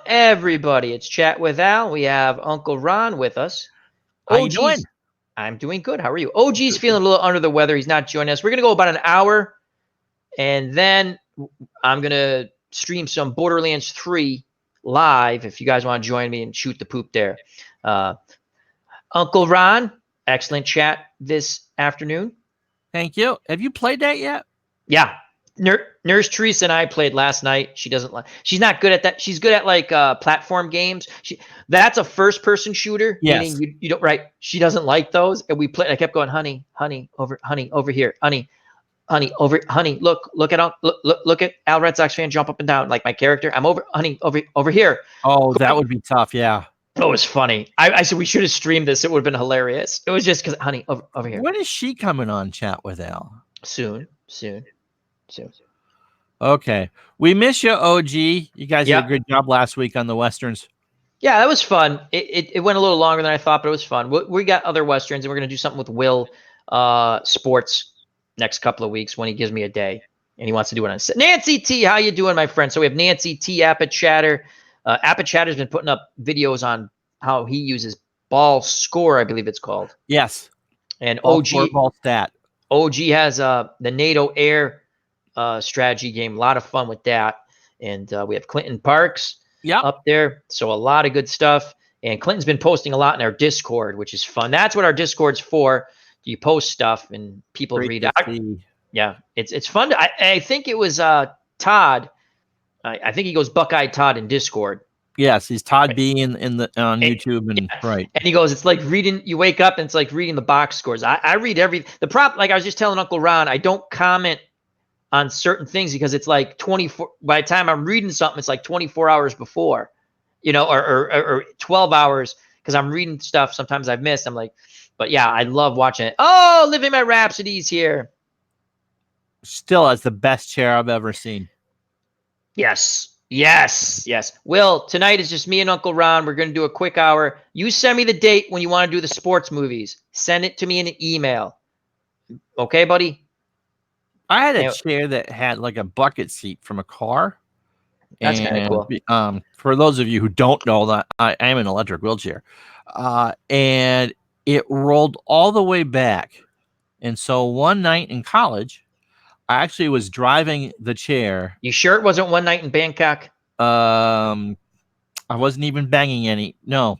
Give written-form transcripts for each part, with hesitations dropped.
everybody. It's Chat with Al. We have Uncle Ron with us. How you doing? I'm doing good. How are you? OG's feeling a little under the weather. He's not joining us. We're going to go about an hour, and then I'm going to stream some Borderlands 3 live if you guys want to join me and shoot the poop there. Uncle Ron, excellent chat this afternoon. Thank you. Have you played that yet? Yeah. Nurse Teresa and I played last night. She's not good at that. She's good at like platform games. That's a first person shooter. Yes. Meaning you don't, right. She doesn't like those. And I kept going, honey, over here, honey, look at Al Red Sox fan jump up and down like my character. I'm over here. Oh, that would be tough. Yeah. It was funny. I said we should have streamed this. It would have been hilarious. It was just because, honey, over here. When is she coming on Chat with Al? Soon. Okay. We miss you, OG. You guys did a good job last week on the Westerns. Yeah, that was fun. It went a little longer than I thought, but it was fun. We got other Westerns, and we're going to do something with Will Sports next couple of weeks when he gives me a day, and he wants to do it on Nancy T. How you doing, my friend? So we have Nancy T. Appet Chatter. Appet Chatter's been putting up videos on how he uses Ball Score, I believe it's called. Yes. And Ball Stat. OG has the NATO Air strategy game. A lot of fun with that. And we have Clinton Parks up there. So a lot of good stuff. And Clinton's been posting a lot in our Discord, which is fun. That's what our Discord's for. You post stuff and people read out. Yeah, it's fun. I think it was Todd. I think he goes Buckeye Todd in Discord. Yes, he's Todd B on YouTube and right. And he goes, it's like reading. You wake up and it's like reading the box scores. I read the prop. Like I was just telling Uncle Ron, I don't comment on certain things because it's like 24. By the time I'm reading something, it's like 24 hours before, or 12 hours because I'm reading stuff. Sometimes I've missed. I'm like, but yeah, I love watching it. Oh, Living My Rhapsodies here. Still has the best chair I've ever seen. Yes. Will, tonight is just me and Uncle Ron. We're going to do a quick hour. You send me the date when you want to do the sports movies. Send it to me in an email. Okay, buddy? I had a chair that had like a bucket seat from a car. That's kind of cool. For those of you who don't know, that I am an electric wheelchair. And it rolled all the way back. And so one night in college, I actually was driving the chair. You sure it wasn't One Night in Bangkok? I wasn't even banging any. No.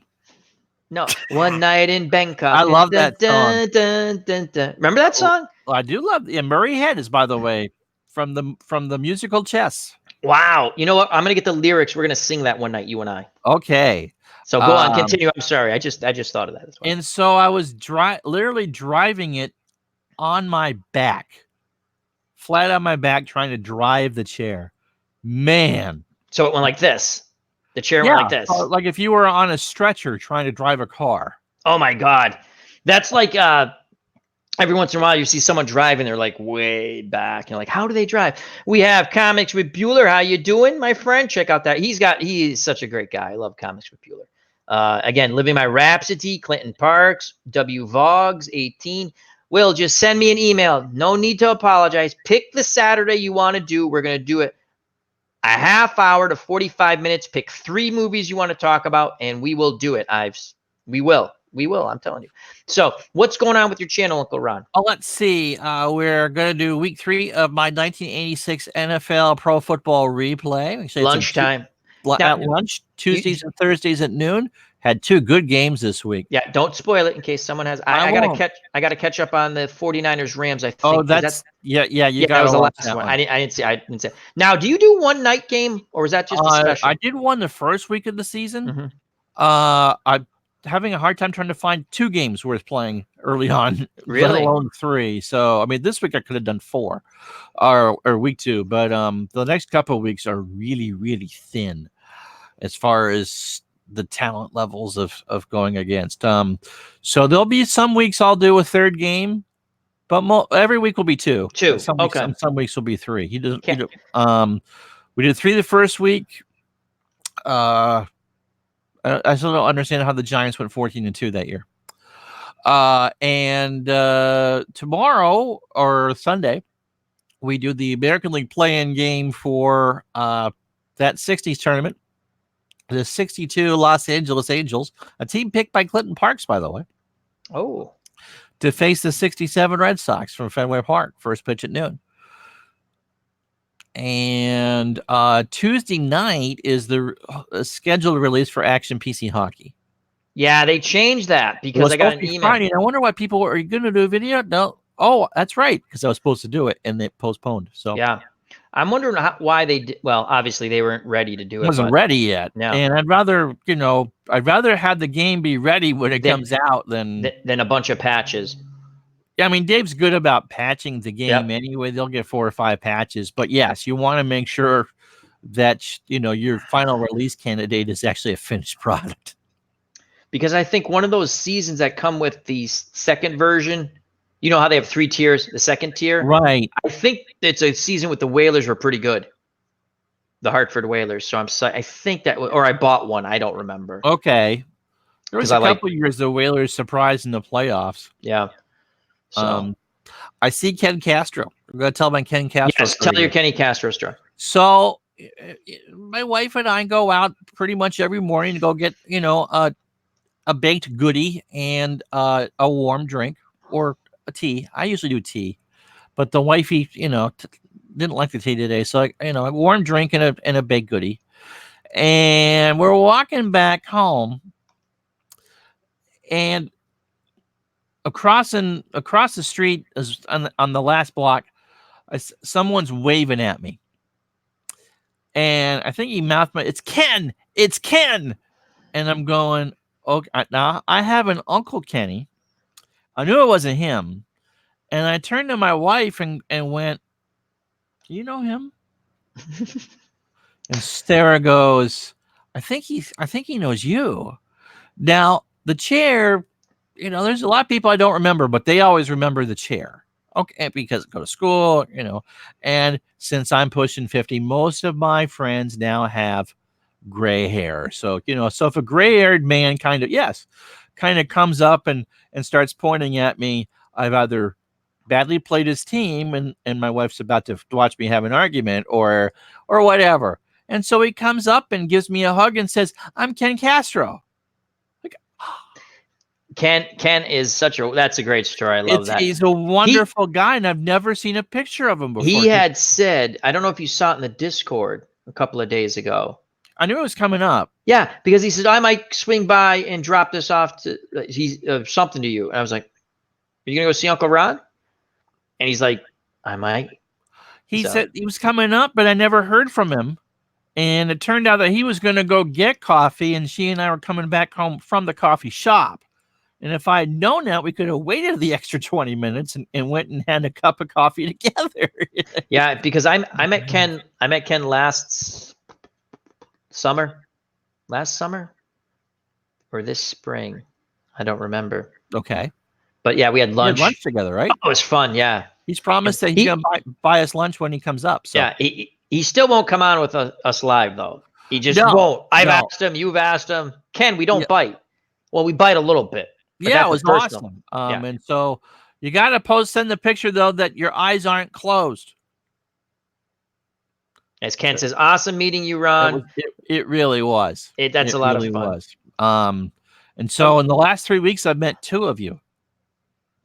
One Night in Bangkok. I love that song. Remember that song? Well, I do love. Yeah, Murray Head is, by the way, from the musical Chess. Wow. You know what? I'm gonna get the lyrics. We're gonna sing that one night, you and I. Okay. So go on, continue. I'm sorry. I just thought of that. And so I was literally driving it on my back. Flat on my back, trying to drive the chair. Man. So it went like this. The chair went like this. Like if you were on a stretcher trying to drive a car. Oh my God. That's like every once in a while you see someone driving, they're like way back. And you're like, how do they drive? We have Comics with Bueller. How you doing, my friend? Check out that. He is such a great guy. I love Comics with Bueller. Again, Living My Rhapsody, Clinton Parks, W Vogs 18. Will, just send me an email. No need to apologize. Pick the Saturday you want to do. We're going to do it a half hour to 45 minutes. Pick 3 movies you want to talk about, and we will do it. We will. I'm telling you. So what's going on with your channel, Uncle Ron? Oh, let's see. We're going to do week 3 of my 1986 NFL Pro Football replay. Lunchtime. At lunch, Tuesdays and Thursdays at noon. Had 2 good games this week. Yeah, don't spoil it in case someone has. I gotta catch up on the 49ers Rams. I think. Oh, that's yeah. You got. That was the last one. I didn't see. Now, do you do one night game or is that just a special? I did one the first week of the season. Mm-hmm. I'm having a hard time trying to find 2 games worth playing early on, really? Let alone 3. So I mean, this week I could have done 4, or week 2, but the next couple of weeks are really, really thin as far as the talent levels of going against. So there'll be some weeks I'll do a 3rd game, but every week will be 2. Some weeks will be 3. We did 3 the first week. I still don't understand how the Giants went 14-2 that year. And tomorrow or Sunday, we do the American League play-in game for that 60s tournament. the 62 Los Angeles Angels, a team picked by Clinton Parks, by the way, Oh, to face the 67 Red Sox from Fenway Park, first pitch at noon. And Tuesday night is the scheduled release for Action PC Hockey. yeah, they changed that It because was I got supposed an to be email. Friday, and I wonder why people are you going to do a video? No. Oh, that's right, because I was supposed to do it, and they postponed. So Yeah, I'm wondering why they did. Well, obviously they weren't ready to do it. wasn't But ready yet. no. And I'd rather have the game be ready when it comes out than. Than a bunch of patches. Yeah, I mean, Dave's good about patching the game Yep. anyway. They'll get 4 or 5 patches, but yes, you want to make sure that your final release candidate is actually a finished product. Because I think one of those seasons that come with the second version, you know how they have 3 tiers, the second tier? Right. I think it's a season with the Whalers were pretty good. The Hartford Whalers. So I think that, or I bought one. I don't remember. Okay. There was 'Cause a I couple years the Whalers surprised in the playoffs. Yeah. So I see Ken Castro. I'm going to tell my Ken Castro. yes, tell your Kenny Castro story. So my wife and I go out pretty much every morning to go get, a baked goodie and a warm drink or a tea. I usually do tea, but the wifey, didn't like the tea today. So, a warm drink and a baked goodie. And we're walking back home, and across the street on the last block, someone's waving at me. And I think he mouthed it's Ken. And I'm going, okay, now I have an Uncle Kenny. I knew it wasn't him. And I turned to my wife and went, do you know him? And Sarah goes, I think he knows you. Now, the chair, there's a lot of people I don't remember, but they always remember the chair. Okay, because I go to school, and since I'm pushing 50, most of my friends now have gray hair. So, so if a gray-haired man kind of comes up and starts pointing at me, I've either badly played his team and my wife's about to watch me have an argument or whatever. And so he comes up and gives me a hug and says, I'm Ken Castro. Ken is that's a great story. I love that. He's a wonderful guy, and I've never seen a picture of him before. He had said, I don't know if you saw it in the Discord a couple of days ago. I knew it was coming up. Yeah, because he said, I might swing by and drop this off to something to you. And I was like, are you going to go see Uncle Ron? And he's like, I might. He said he was coming up, but I never heard from him. And it turned out that he was going to go get coffee, and she and I were coming back home from the coffee shop. And if I had known that, we could have waited the extra 20 minutes and went and had a cup of coffee together. Yeah, because I met Ken last summer or this spring. I don't remember. Okay. But yeah, we had lunch. We had lunch together, right? Oh, it was fun. Yeah. He's promised that he's going to buy us lunch when he comes up. So. Yeah. He still won't come on with us live, though. He just won't. I've asked him. You've asked him. Ken, we don't bite. Well, we bite a little bit. Yeah, it was awesome. And so you got to send the picture, though, that your eyes aren't closed. As Ken says, awesome meeting you, Ron. It really was. That's a lot of fun. And so in the last 3 weeks, I've met 2 of you.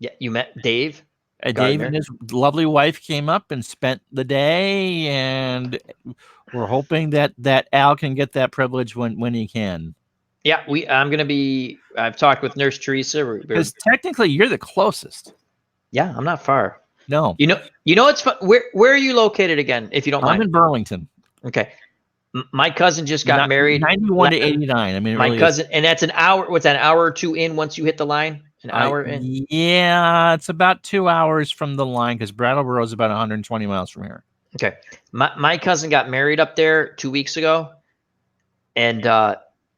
Yeah, you met Dave. Dave and his lovely wife came up and spent the day, and we're hoping that Al can get that privilege when he can. Yeah, I've talked with Nurse Teresa. Because technically you're the closest. Yeah, I'm not far. No. You know it's fun. Where are you located again, if you don't mind? I'm in Burlington. Okay. My cousin just got married. 91 to 89. I mean, my cousin, and that's an hour. What's that, an hour or 2 in once you hit the line? An hour in? Yeah, it's about 2 hours from the line because Brattleboro is about 120 miles from here. Okay. My cousin got married up there 2 weeks ago, and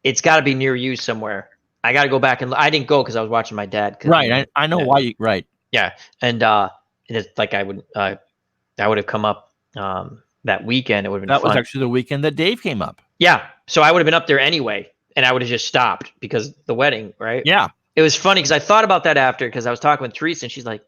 it's got to be near you somewhere. I got to go back I didn't go because I was watching my dad. Right. I know why. Right. Yeah. And it's like I would have come up that weekend. It would have been That fun. was actually the weekend that Dave came up. Yeah. So I would have been up there anyway, and I would have just stopped because the wedding, right? Yeah. It was funny because I thought about that after, because I was talking with Teresa, and she's like,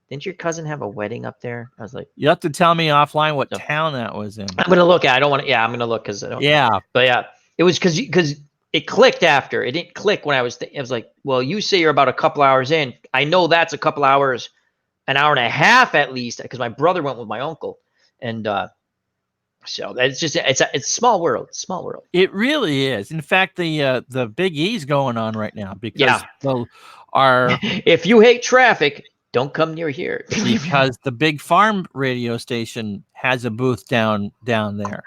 didn't your cousin have a wedding up there? I was like, you have to tell me offline what town that was in. I'm going to look at it. I don't want to. Yeah, I'm going to look because I don't. Yeah. But yeah. It was because it clicked after. It didn't click when I was like, well, you say you're about a couple hours in. I know that's a couple hours, an hour and a half at least, because my brother went with my uncle, and so that's just it's a small world. Small world. It really is. In fact, the Big E's going on right now because Yeah. our If you hate traffic, don't come near here. because the Big Farm radio station has a booth down there.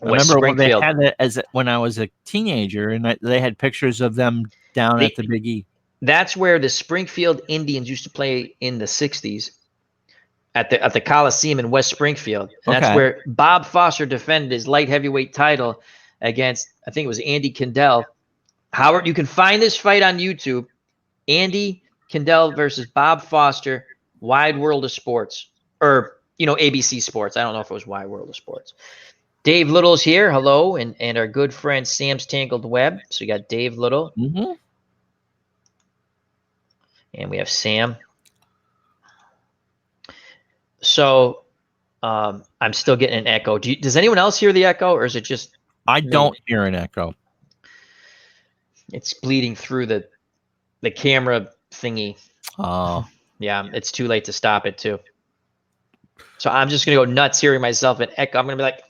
I West remember when they Springfield. had it when I was a teenager, and they had pictures of them down at the Big E. That's where the Springfield Indians used to play in the 60s at the Coliseum in West Springfield. And that's where Bob Foster defended his light heavyweight title against, I think it was Andy Kendall. Howard, you can find this fight on YouTube. Andy Kendall versus Bob Foster, Wide World of Sports, or ABC Sports. I don't know if it was Wide World of Sports. Dave Little's here. Hello. And our good friend Sam's Tangled Web. So we got Dave Little. Mm-hmm. And we have Sam. So I'm still getting an echo. Does anyone else hear the echo, or is it just I don't hear an echo. It's bleeding through the camera thingy. Oh. Yeah, it's too late to stop it too. So I'm just gonna go nuts hearing myself in echo. I'm gonna be like,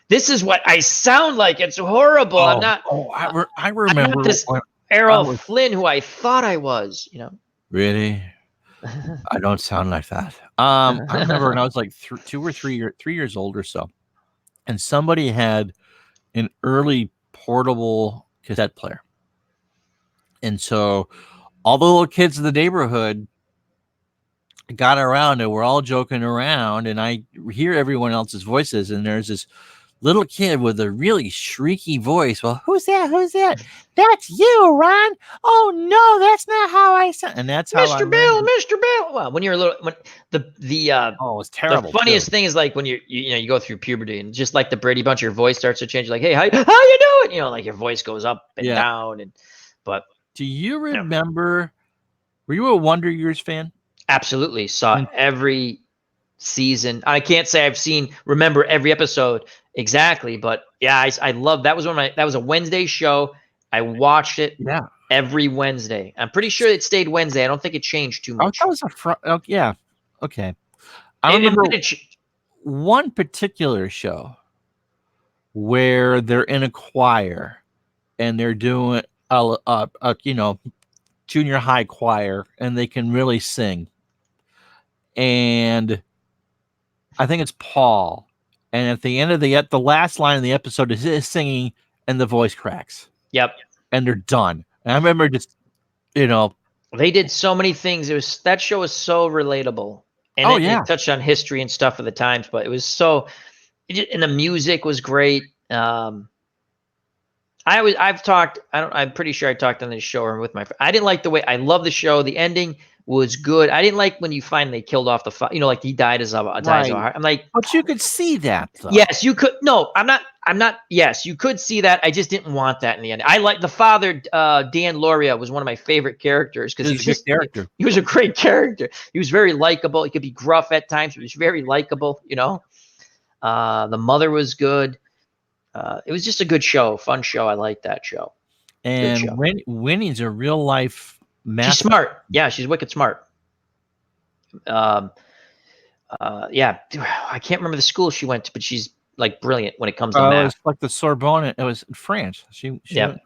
this is what I sound like. It's horrible. I'm not. I remember I'm not this Errol Flynn who I thought I was. Really. I don't sound like that. I remember when I was like 2 or 3 years old or so, and somebody had an early portable cassette player, and so all the little kids in the neighborhood got around and we're all joking around, and I hear everyone else's voices, and there's this little kid with a really shrieky voice. Well, who's that? Who's that? That's you, Ron. Oh no, that's not how I sound. And that's how Mr. Bill, Mr. Bill. Well, when you're a little, it's terrible. The funniest thing is like when you go through puberty, and just like the Brady Bunch, your voice starts to change. Like, hey, how you doing? Like your voice goes up and down. But do you remember? Were you a Wonder Years fan? Absolutely, saw every season. I can't say remember every episode exactly, but yeah, I love that. That was a Wednesday show. I watched it every Wednesday. I'm pretty sure it stayed Wednesday. I don't think it changed too much. That was okay. I remember one particular show where they're in a choir and they're doing a junior high choir, and they can really sing. And I think it's Paul. And at the end of the last line of the episode is his singing, and the voice cracks. Yep. And they're done. And I remember just, they did so many things. That show was so relatable. And it touched on history and stuff of the times, but it was and the music was great. I'm pretty sure I talked on this show or with my friend. I didn't like the way, I love the show. The ending was good. I didn't like when you finally killed off like he died as a heart. I'm like, but you could see that though. Yes, you could. No, I'm not. Yes, you could see that. I just didn't want that in the end. I like the father, Dan Lauria was one of my favorite characters because he was a great character. He was very likable. He could be gruff at times, but he was very likable. The mother was good. It was just a good show, fun show. I liked that show. And Winnie's a real life master. She's smart. Yeah, she's wicked smart. I can't remember the school she went to, but she's like brilliant when it comes to math. It was like the Sorbonne. It was in France. She that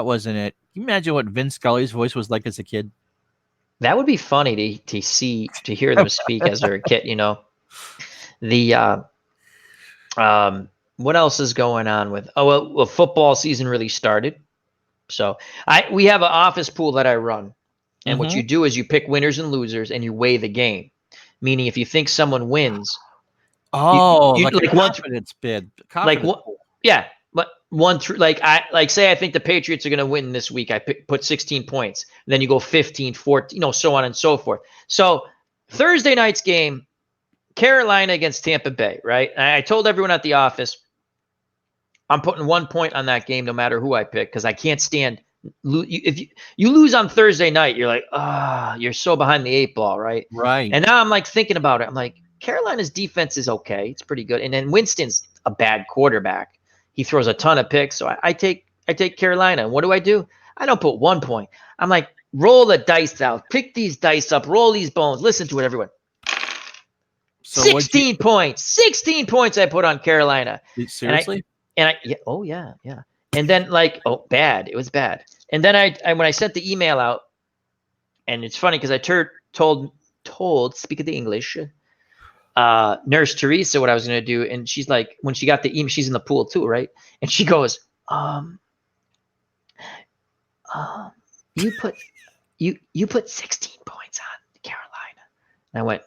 wasn't it. Can you imagine what Vin Scully's voice was like as a kid? That would be funny to hear them speak as they're a kid. What else is going on with? Well, football season really started. So we have an office pool that I run. And what you do is you pick winners and losers and you weigh the game. Meaning if you think someone wins. Oh, like a confidence bid. But say I think the Patriots are going to win this week. I put 16 points. Then you go 15, 14, so on and so forth. So Thursday night's game, Carolina against Tampa Bay, right? And I told everyone at the office, I'm putting 1 point on that game no matter who I pick because I can't stand if you lose on Thursday night, you're like, you're so behind the 8 ball, right? Right. And now I'm like thinking about it. I'm like, Carolina's defense is okay. It's pretty good. And then Winston's a bad quarterback. He throws a ton of picks. So I take Carolina. And what do? I don't put 1 point. I'm like, roll the dice out. Pick these dice up. Roll these bones. Listen to it, everyone. So 16 points. 16 points I put on Carolina. seriously? Yeah, oh yeah. And then bad. It was bad. And then I when I sent the email out, and it's funny because I told speak of the English, Nurse Teresa what I was gonna do, and she's like, when she got the email, she's in the pool too, right? And she goes, you put 16 points on Carolina. And I went,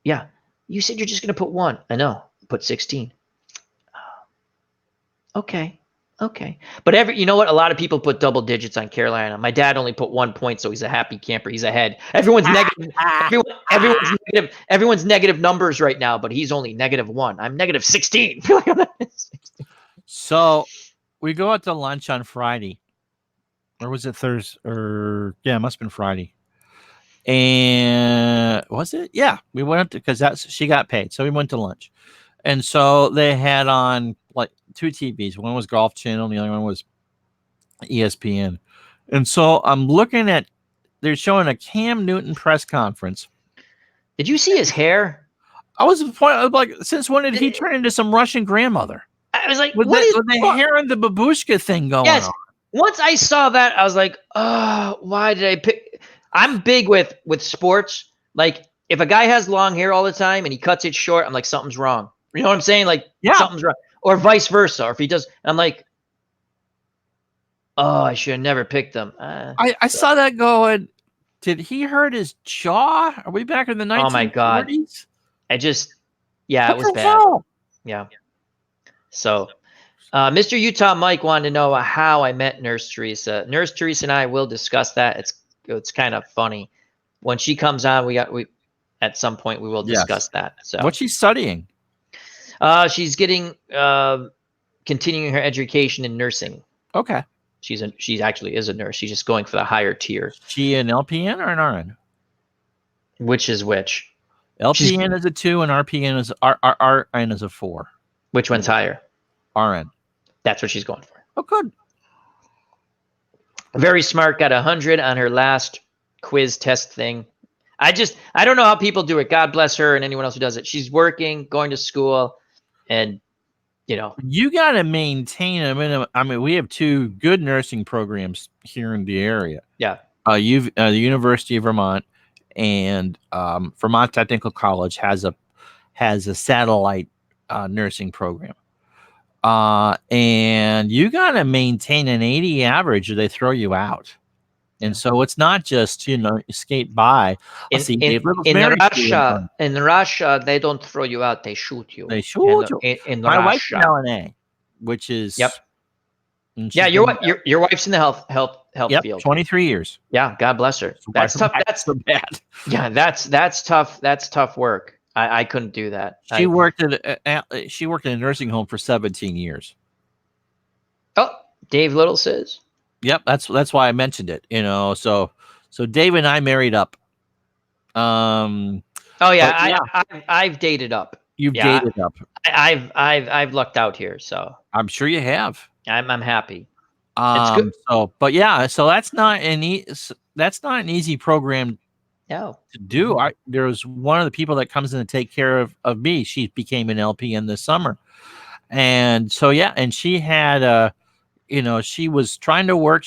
yeah. You said you're just gonna put 1. I know. Put 16. Okay. But you know what? A lot of people put double digits on Carolina. My dad only put 1 point, so he's a happy camper. He's ahead. Everyone's negative. Everyone's negative. Everyone's negative numbers right now, but he's only -1. I'm -16. So we go out to lunch on Friday, or was it Thursday? Or yeah, it must have been Friday. And was it? Yeah, we went because she got paid, so we went to lunch. And so they had on like 2 TVs. One was Golf Channel, and the other one was ESPN. And so I'm looking at, they're showing a Cam Newton press conference. Did you see his hair? I was like, since when did he turn into some Russian grandmother? I was like, with the hair and the babushka thing going on? Once I saw that, I was like, oh, why did I pick? I'm big with sports. Like, if a guy has long hair all the time and he cuts it short, I'm like, something's wrong. You know what I'm saying? Like, something's wrong. Or vice versa. Or if he does, I'm like, oh, I should have never picked them. I saw that going, did he hurt his jaw? Are we back in the 1940s? Oh, my God. It was bad. Hell? Yeah. So, Mr. Utah Mike wanted to know how I met Nurse Teresa. Nurse Teresa and I will discuss that. It's kind of funny. When she comes on, we at some point we will discuss that. So, what's she studying? She's getting continuing her education in nursing. Okay. She actually is a nurse. She's just going for the higher tier. She an LPN or an RN? Which is which? LPN is a 2 and RPN is RN is a 4. Which one's higher? RN. That's what she's going for. Oh, good. Very smart. Got 100 on her last quiz test thing. I don't know how people do it. God bless her and anyone else who does it. She's working, going to school, and you got to maintain a minimum. I mean, we have 2 good nursing programs here in the area. Yeah. The University of Vermont and Vermont Technical College has a satellite nursing program. And you got to maintain an 80 average or they throw you out. And so it's not just, skate by. In Russia, they don't throw you out. They shoot you. They shoot you. In My Russia. wife's in LNA, which is. Yep. Yeah, your wife's in the health field. 23 years. Yeah, God bless her. That's tough. That's so bad. Yeah, that's tough. That's tough work. I couldn't do that. She worked in a nursing home for 17 years. Oh, Dave Little says. Yep, that's why I mentioned it. So Dave and I married up. Oh yeah, I've dated up. You've dated up. I've lucked out here, so I'm sure you have. I'm happy. It's good. So that's not an easy program. No. To do. There's one of the people that comes in to take care of me. She became an LPN this summer, and so and she had she was trying to work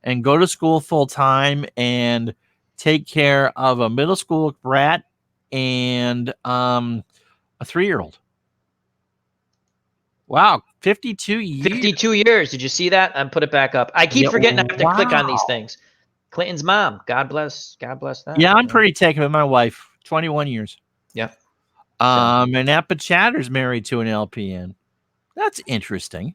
and go to school full time and take care of a middle school brat and a 3-year-old. Wow, 52 years. 52 years. Did you see that? I put it back up. I keep forgetting I have to click on these things. Clinton's mom. God bless that. Yeah, I'm pretty taken with my wife. 21 years. Yeah. And Appa Chatter's married to an LPN. That's interesting.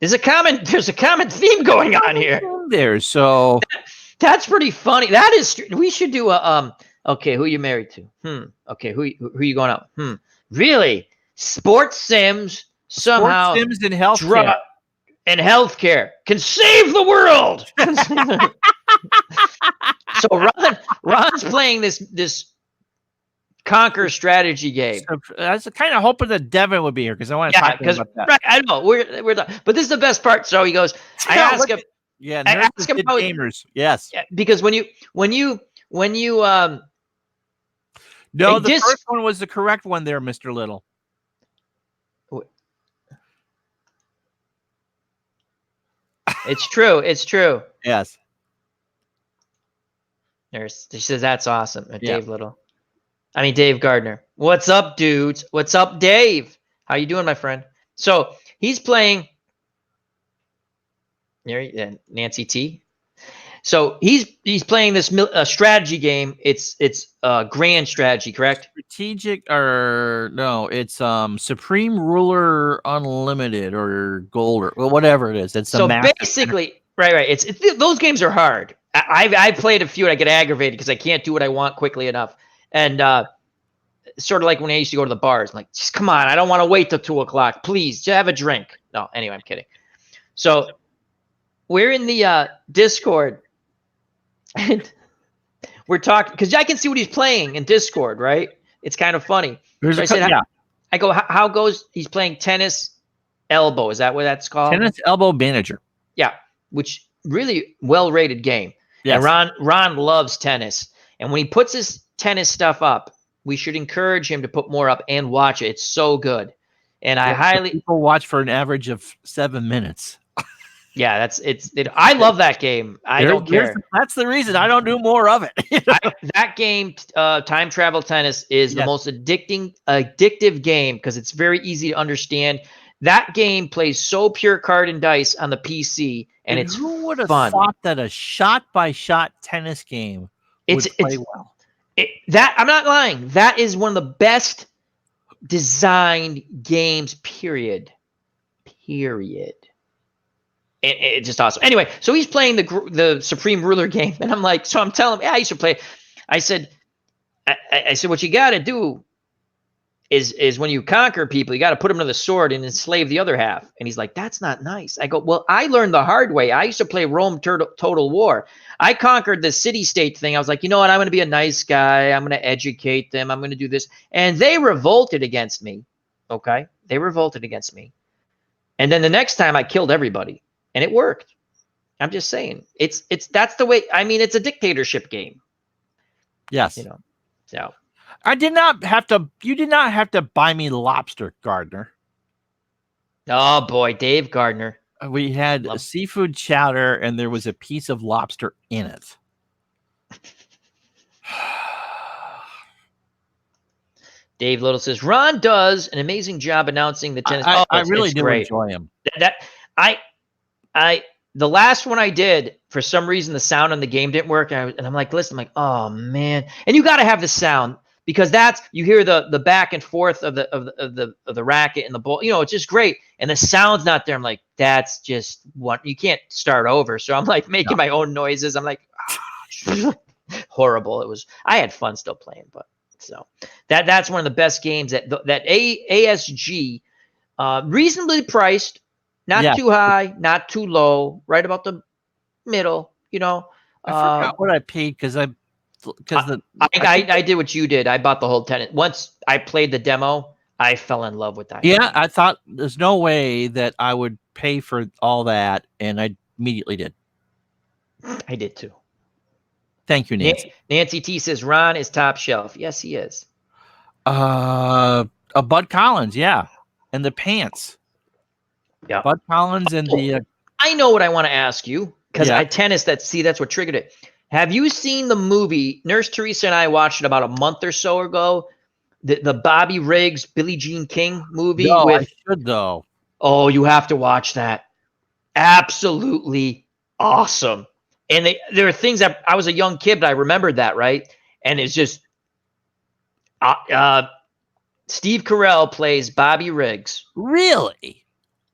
There's a common theme going on here. So that's pretty funny. That is, we should do a okay, who you married to? Okay, who you going out? Really? Sports Sims somehow. Sports Sims and healthcare. And healthcare can save the world. So Ron's playing this Conquer strategy game. So, I was kind of hoping that Devin would be here because I want to Yeah, talk to him because about that. right, I know we're done. But this is the best part. So he goes, I No, ask him, Yeah, I nurses ask him did how gamers. Yes. yeah, because when you No, the dis first one was the correct one there, Mr. Little. it's true, it's true. Yes. Nurse, she says that's awesome. Yeah. Dave Gardner. What's up, dudes? What's up, Dave? How you doing, my friend? So he's playing. Nancy T. So he's playing this strategy game. It's grand strategy, correct? Strategic or no, it's Supreme Ruler Unlimited or Gold or whatever it is. It's a So master. basically, right. It's those games are hard. I've played a few and I get aggravated because I can't do what I want quickly enough. And sort of like when I used to go to the bars, like, just come on, I don't want to wait till 2:00. Please, just have a drink. No, anyway, I'm kidding. So we're in the Discord, and we're talking because I can see what he's playing in Discord, right? It's kind of funny. There's So I said, I go, how goes? He's playing tennis elbow. Is that what that's called? Tennis Elbow Manager. Yeah, which really well-rated game. Yes. And Ron loves tennis. And when he puts his tennis stuff up, we should encourage him to put more up and watch it. It's so good. And I people watch for an average of 7 minutes. Yeah, I love that game. I don't care. That's the reason I don't do more of it. That game, time travel tennis, is the most addictive game because it's very easy to understand. That game plays so pure card and dice on the PC, and it's who would have fun. thought that a shot-by-shot tennis game would play well? I'm not lying. That is one of the best designed games. Period. It's just awesome. Anyway, so he's playing the Supreme Ruler game, and I'm like, so I'm telling him, yeah, I used to play. I said, what you got to do is when you conquer people, you got to put them to the sword and enslave the other half. And he's like, that's not nice. I go, well, I learned the hard way. I used to play Rome Total War. I conquered the city-state thing. I was like, you know what? I'm going to be a nice guy. I'm going to educate them. I'm going to do this. And they revolted against me. Okay? They revolted against me. And then the next time I killed everybody. And it worked. I'm just saying. That's the way. I mean, it's a dictatorship game. Yes. So I did not have to. You did not have to buy me lobster, Gardner. Oh boy, Dave Gardner. We had a seafood chowder, and there was a piece of lobster in it. Dave Little says Ron does an amazing job announcing the tennis. I really do enjoy him. The last one I did, for some reason, the sound on the game didn't work. And I'm like, listen, I'm like, oh man. And you got to have the sound because you hear the back and forth of the racket and the ball. It's just great. And the sound's not there. I'm like, that's just what you can't start over. So I'm like making my own noises. I'm like, horrible. I had fun still playing, but so that's one of the best games that ASG, reasonably priced. Not too high, not too low, right about the middle, I forgot what I paid because I did what you did. I bought the whole tenant. Once I played the demo, I fell in love with that. Yeah, I thought there's no way that I would pay for all that, and I immediately did. I did too. Thank you, Nancy. Nancy T says Ron is top shelf. Yes, he is. A Bud Collins, yeah, and the pants. Yeah, Bud Collins and the. I know what I want to ask you because tennis. That's what triggered it. Have you seen the movie? Nurse Teresa and I watched it about a month or so ago. The Bobby Riggs, Billie Jean King movie. No, I should though. Oh, you have to watch that. Absolutely awesome. And there are things that I was a young kid, but I remembered that, right? And it's just Steve Carell plays Bobby Riggs. Really?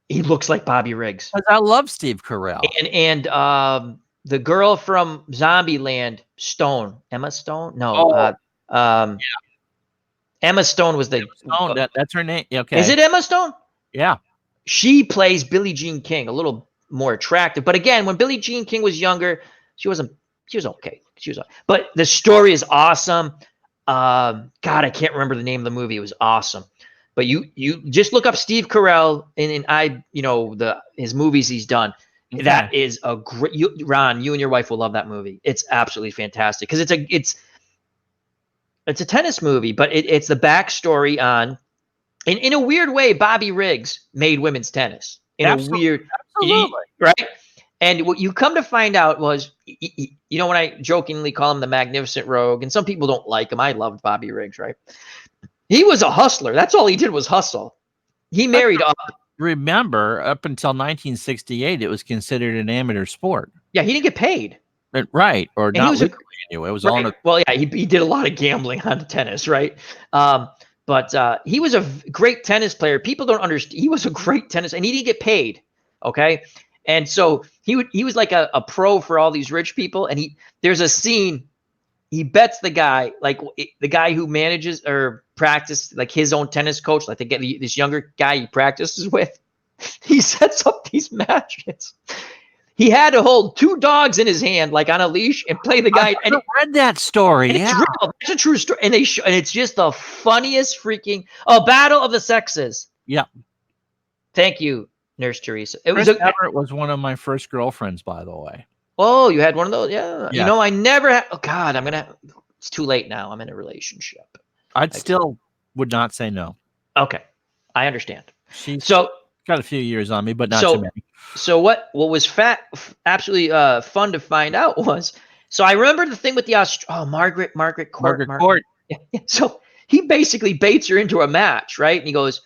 He looks like Bobby Riggs. Because I love Steve Carell. And the girl from Zombieland, Emma Stone? No. Emma Stone was the Stone. That's her name. Okay. Is it Emma Stone? Yeah. She plays Billie Jean King, a little more attractive. But again, when Billie Jean King was younger, she was okay. But the story is awesome. God, I can't remember the name of the movie. It was awesome. But you just look up Steve Carell and his movies he's done. Okay. That is a great Ron, you and your wife will love that movie. It's absolutely fantastic because it's a tennis movie, but it's the backstory on in a weird way, Bobby Riggs made women's tennis in a weird, Absolutely. right? And what you come to find out was, when I jokingly call him the Magnificent Rogue, and some people don't like him. I loved Bobby Riggs, right? He was a hustler. That's all he did was hustle. He married up. Remember, up until 1968, it was considered an amateur sport. Yeah, he didn't get paid. Right. Or And not legally anyway. It was right. on Well, yeah, he did a lot of gambling on tennis, right? But he was a great tennis player. People don't understand. He was a great tennis, and he didn't get paid. Okay, and so he was like a pro for all these rich people. And there's a scene. He bets the guy, like the guy who manages or practice, like his own tennis coach, like they get this younger guy he practices with. He sets up these matches. He had to hold 2 dogs in his hand, like on a leash, and play the guy. I read that story. And it's real. It's a true story. And and it's just the funniest freaking Battle of the Sexes. Yeah. Thank you, Nurse Teresa. Chris Everett was one of my first girlfriends, by the way. Oh, you had one of those? Yeah. Yeah. I never had. Oh God, it's too late now. I'm in a relationship. I'd still would not say no. Okay, I understand. She's got a few years on me, but not too many. So what was absolutely fun to find out was, so I remember the thing with the Margaret Court. Yeah. So he basically baits her into a match, right? And he goes,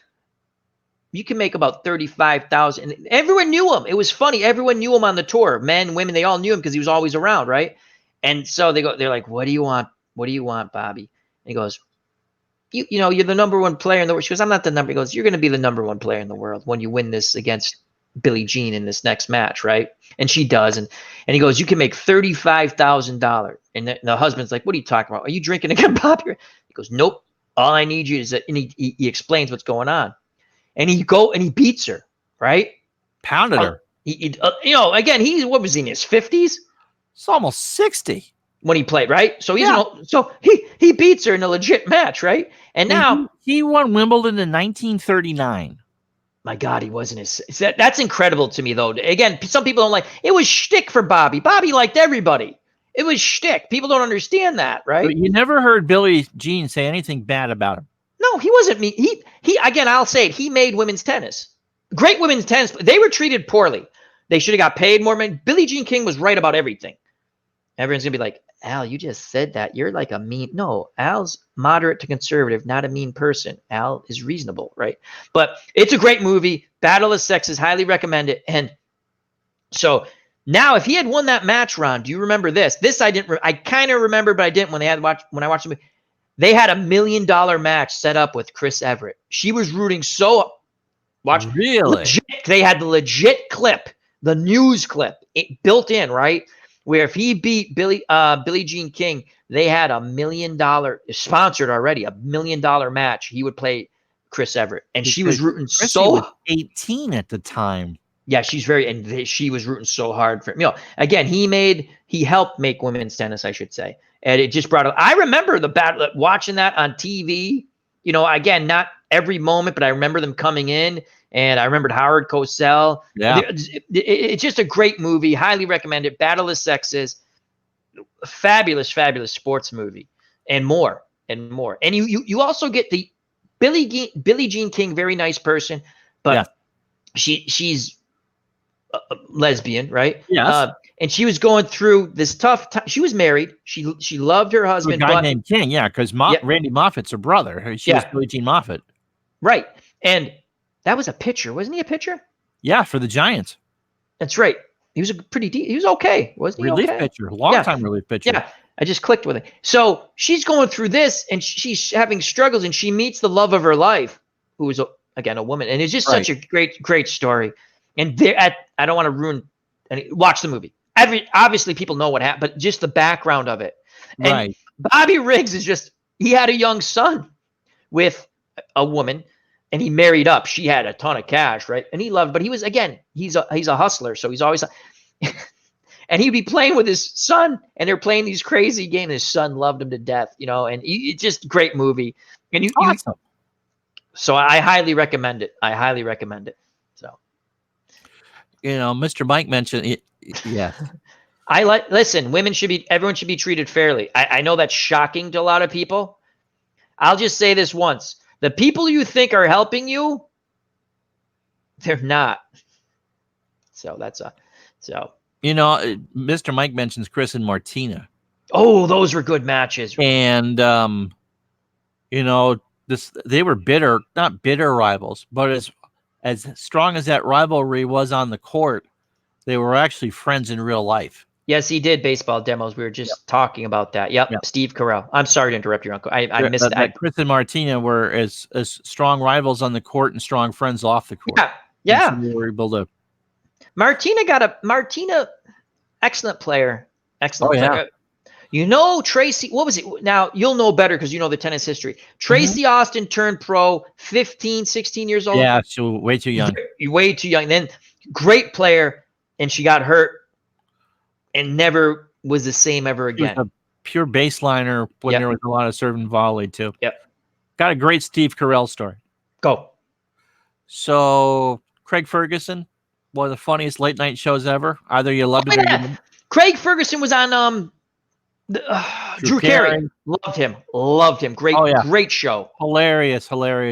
you can make about 35,000. And everyone knew him. It was funny. Everyone knew him on the tour. Men, women, they all knew him because he was always around, right? And so they're like, what do you want? What do you want, Bobby? And he goes, you're the number 1 player in the world. She goes, I'm not the number. He goes, you're going to be the number 1 player in the world when you win this against Billie Jean in this next match, right? And she does. And he goes, you can make $35,000. And the husband's like, what are you talking about? Are you drinking again, Bobby? He goes, nope. All I need you is that. And he explains what's going on. And he beats her, right? Pounded her. Again, what was he in his 50s? It's almost 60 when he played, right? So he beats her in a legit match, right? And now he won Wimbledon in 1939. My God, he wasn't that's incredible to me, though. Again, some people don't like it. Was shtick for Bobby. Bobby liked everybody. It was shtick. People don't understand that, right? But you never heard Billie Jean say anything bad about him. No, he wasn't me. He again, I'll say it. He made women's tennis. Great women's tennis. They were treated poorly. They should have got paid more. Billie Jean King was right about everything. Everyone's going to be like, Al, you just said that. You're like a mean. No, Al's moderate to conservative, not a mean person. Al is reasonable, right? But it's a great movie. Battle of the Sexes, highly recommend it. And so now, if he had won that match, Ron, do you remember this? This I didn't. I kind of remember, but I didn't when I watched the movie. They had $1 million match set up with Chris Everett. She was rooting so. Watch. Really? Legit, they had the legit clip, the news clip, built in, right? Where if he beat Billie Jean King, they had $1 million sponsored already, $1 million match. He would play Chris Everett, and she was rooting was 18 at the time. Yeah, she was rooting so hard for him. Again, he helped make women's tennis, I should say, and it just brought. I remember the battle, watching that on TV. Again, not every moment, but I remember them coming in. And I remembered Howard Cosell. Yeah. It's just a great movie. Highly recommend it. Battle of the Sexes. Fabulous, fabulous sports movie. And more. And more. And you also get the Billie Jean King, very nice person. But she's a lesbian, right? Yes. And she was going through this tough time. She was married. She loved her husband. A guy named King, because Randy Moffat's her brother. She was Billie Jean Moffitt. Right. And that was a pitcher. Wasn't he a pitcher? Yeah, for the Giants. That's right. He was he was okay. Wasn't he relief okay? Pitcher. Long-time relief pitcher. Yeah. I just clicked with it. So she's going through this, and she's having struggles, and she meets the love of her life, who is, again, a woman. And it's just such a great, great story. And I don't want to ruin any. Watch the movie. Obviously, people know what happened, but just the background of it. And right. Bobby Riggs he had a young son with a woman. And he married up. She had a ton of cash, right? And he loved, but he was, again, he's a hustler. So he's always, and he'd be playing with his son, and they're playing these crazy games. His son loved him to death, and it's just great movie. And Awesome. so I highly recommend it. I highly recommend it. So Mr. Mike mentioned it. Yeah. Listen, everyone should be treated fairly. I know that's shocking to a lot of people. I'll just say this once. The people you think are helping you, they're not. So Mr. Mike mentions Chris and Martina. Oh, those were good matches. And they were not bitter rivals, but as strong as that rivalry was on the court, they were actually friends in real life. Yes, he did baseball demos. We were just talking about that. Yep. Steve Carell. I'm sorry to interrupt your uncle. I missed that. Chris and Martina were as strong rivals on the court and strong friends off the court. Yeah. So they were able to. Martina, excellent player. Excellent player. Tracy, what was it? Now, you'll know better because you know the tennis history. Tracy Austin turned pro 15, 16 years old. Yeah, she was way too young. Way too young. Then great player, and she got hurt and never was the same ever again. She was a pure baseliner when there was a lot of serve and volley, too. Yep. Got a great Steve Carell story. Go. So, Craig Ferguson, one of the funniest late night shows ever. Either you loved it or you didn't. Craig Ferguson was on Drew Carey. Loved him. Great show. Hilarious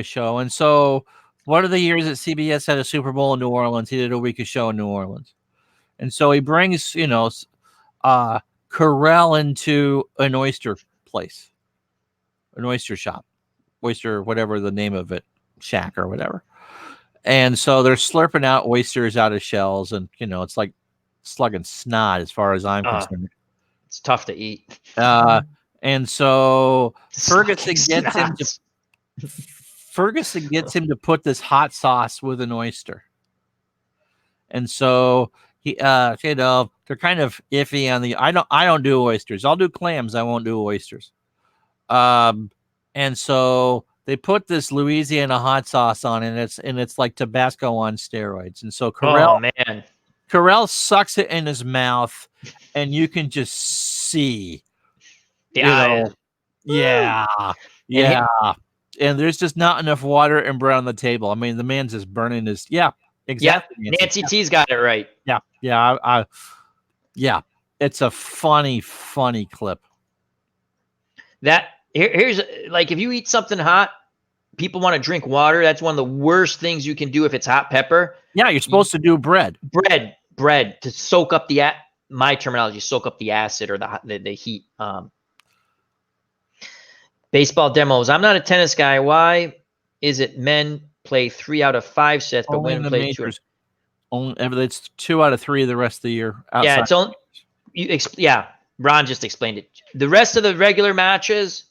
show. And so one of the years that CBS had a Super Bowl in New Orleans, he did a week of show in New Orleans. And so he brings, Carell into an oyster place, an oyster shop, whatever the name of it, shack or whatever. And so they're slurping out oysters out of shells, and it's like slugging snot as far as I'm concerned. It's tough to eat. And so Ferguson gets him to put this hot sauce with an oyster. And so he they're kind of iffy on the I don't do oysters. I'll do clams. I won't do oysters. And so they put this Louisiana hot sauce on it, and it's like Tabasco on steroids. And so Carell sucks it in his mouth, and you can just see and there's just not enough water and bread on the table. I mean, the man's just burning his exactly. Yeah, Nancy T's got it right. It's a funny clip. Here's like, if you eat something hot, people want to drink water. That's one of the worst things you can do if it's hot pepper. Yeah, you're supposed to do bread to soak up my terminology, soak up the acid or the heat. Baseball demos. I'm not a tennis guy. Why is it men play 3 out of 5 sets, but women play 2? It's 2 out of 3 of the rest of the year. Yeah, it's only Ron just explained it. The rest of the regular matches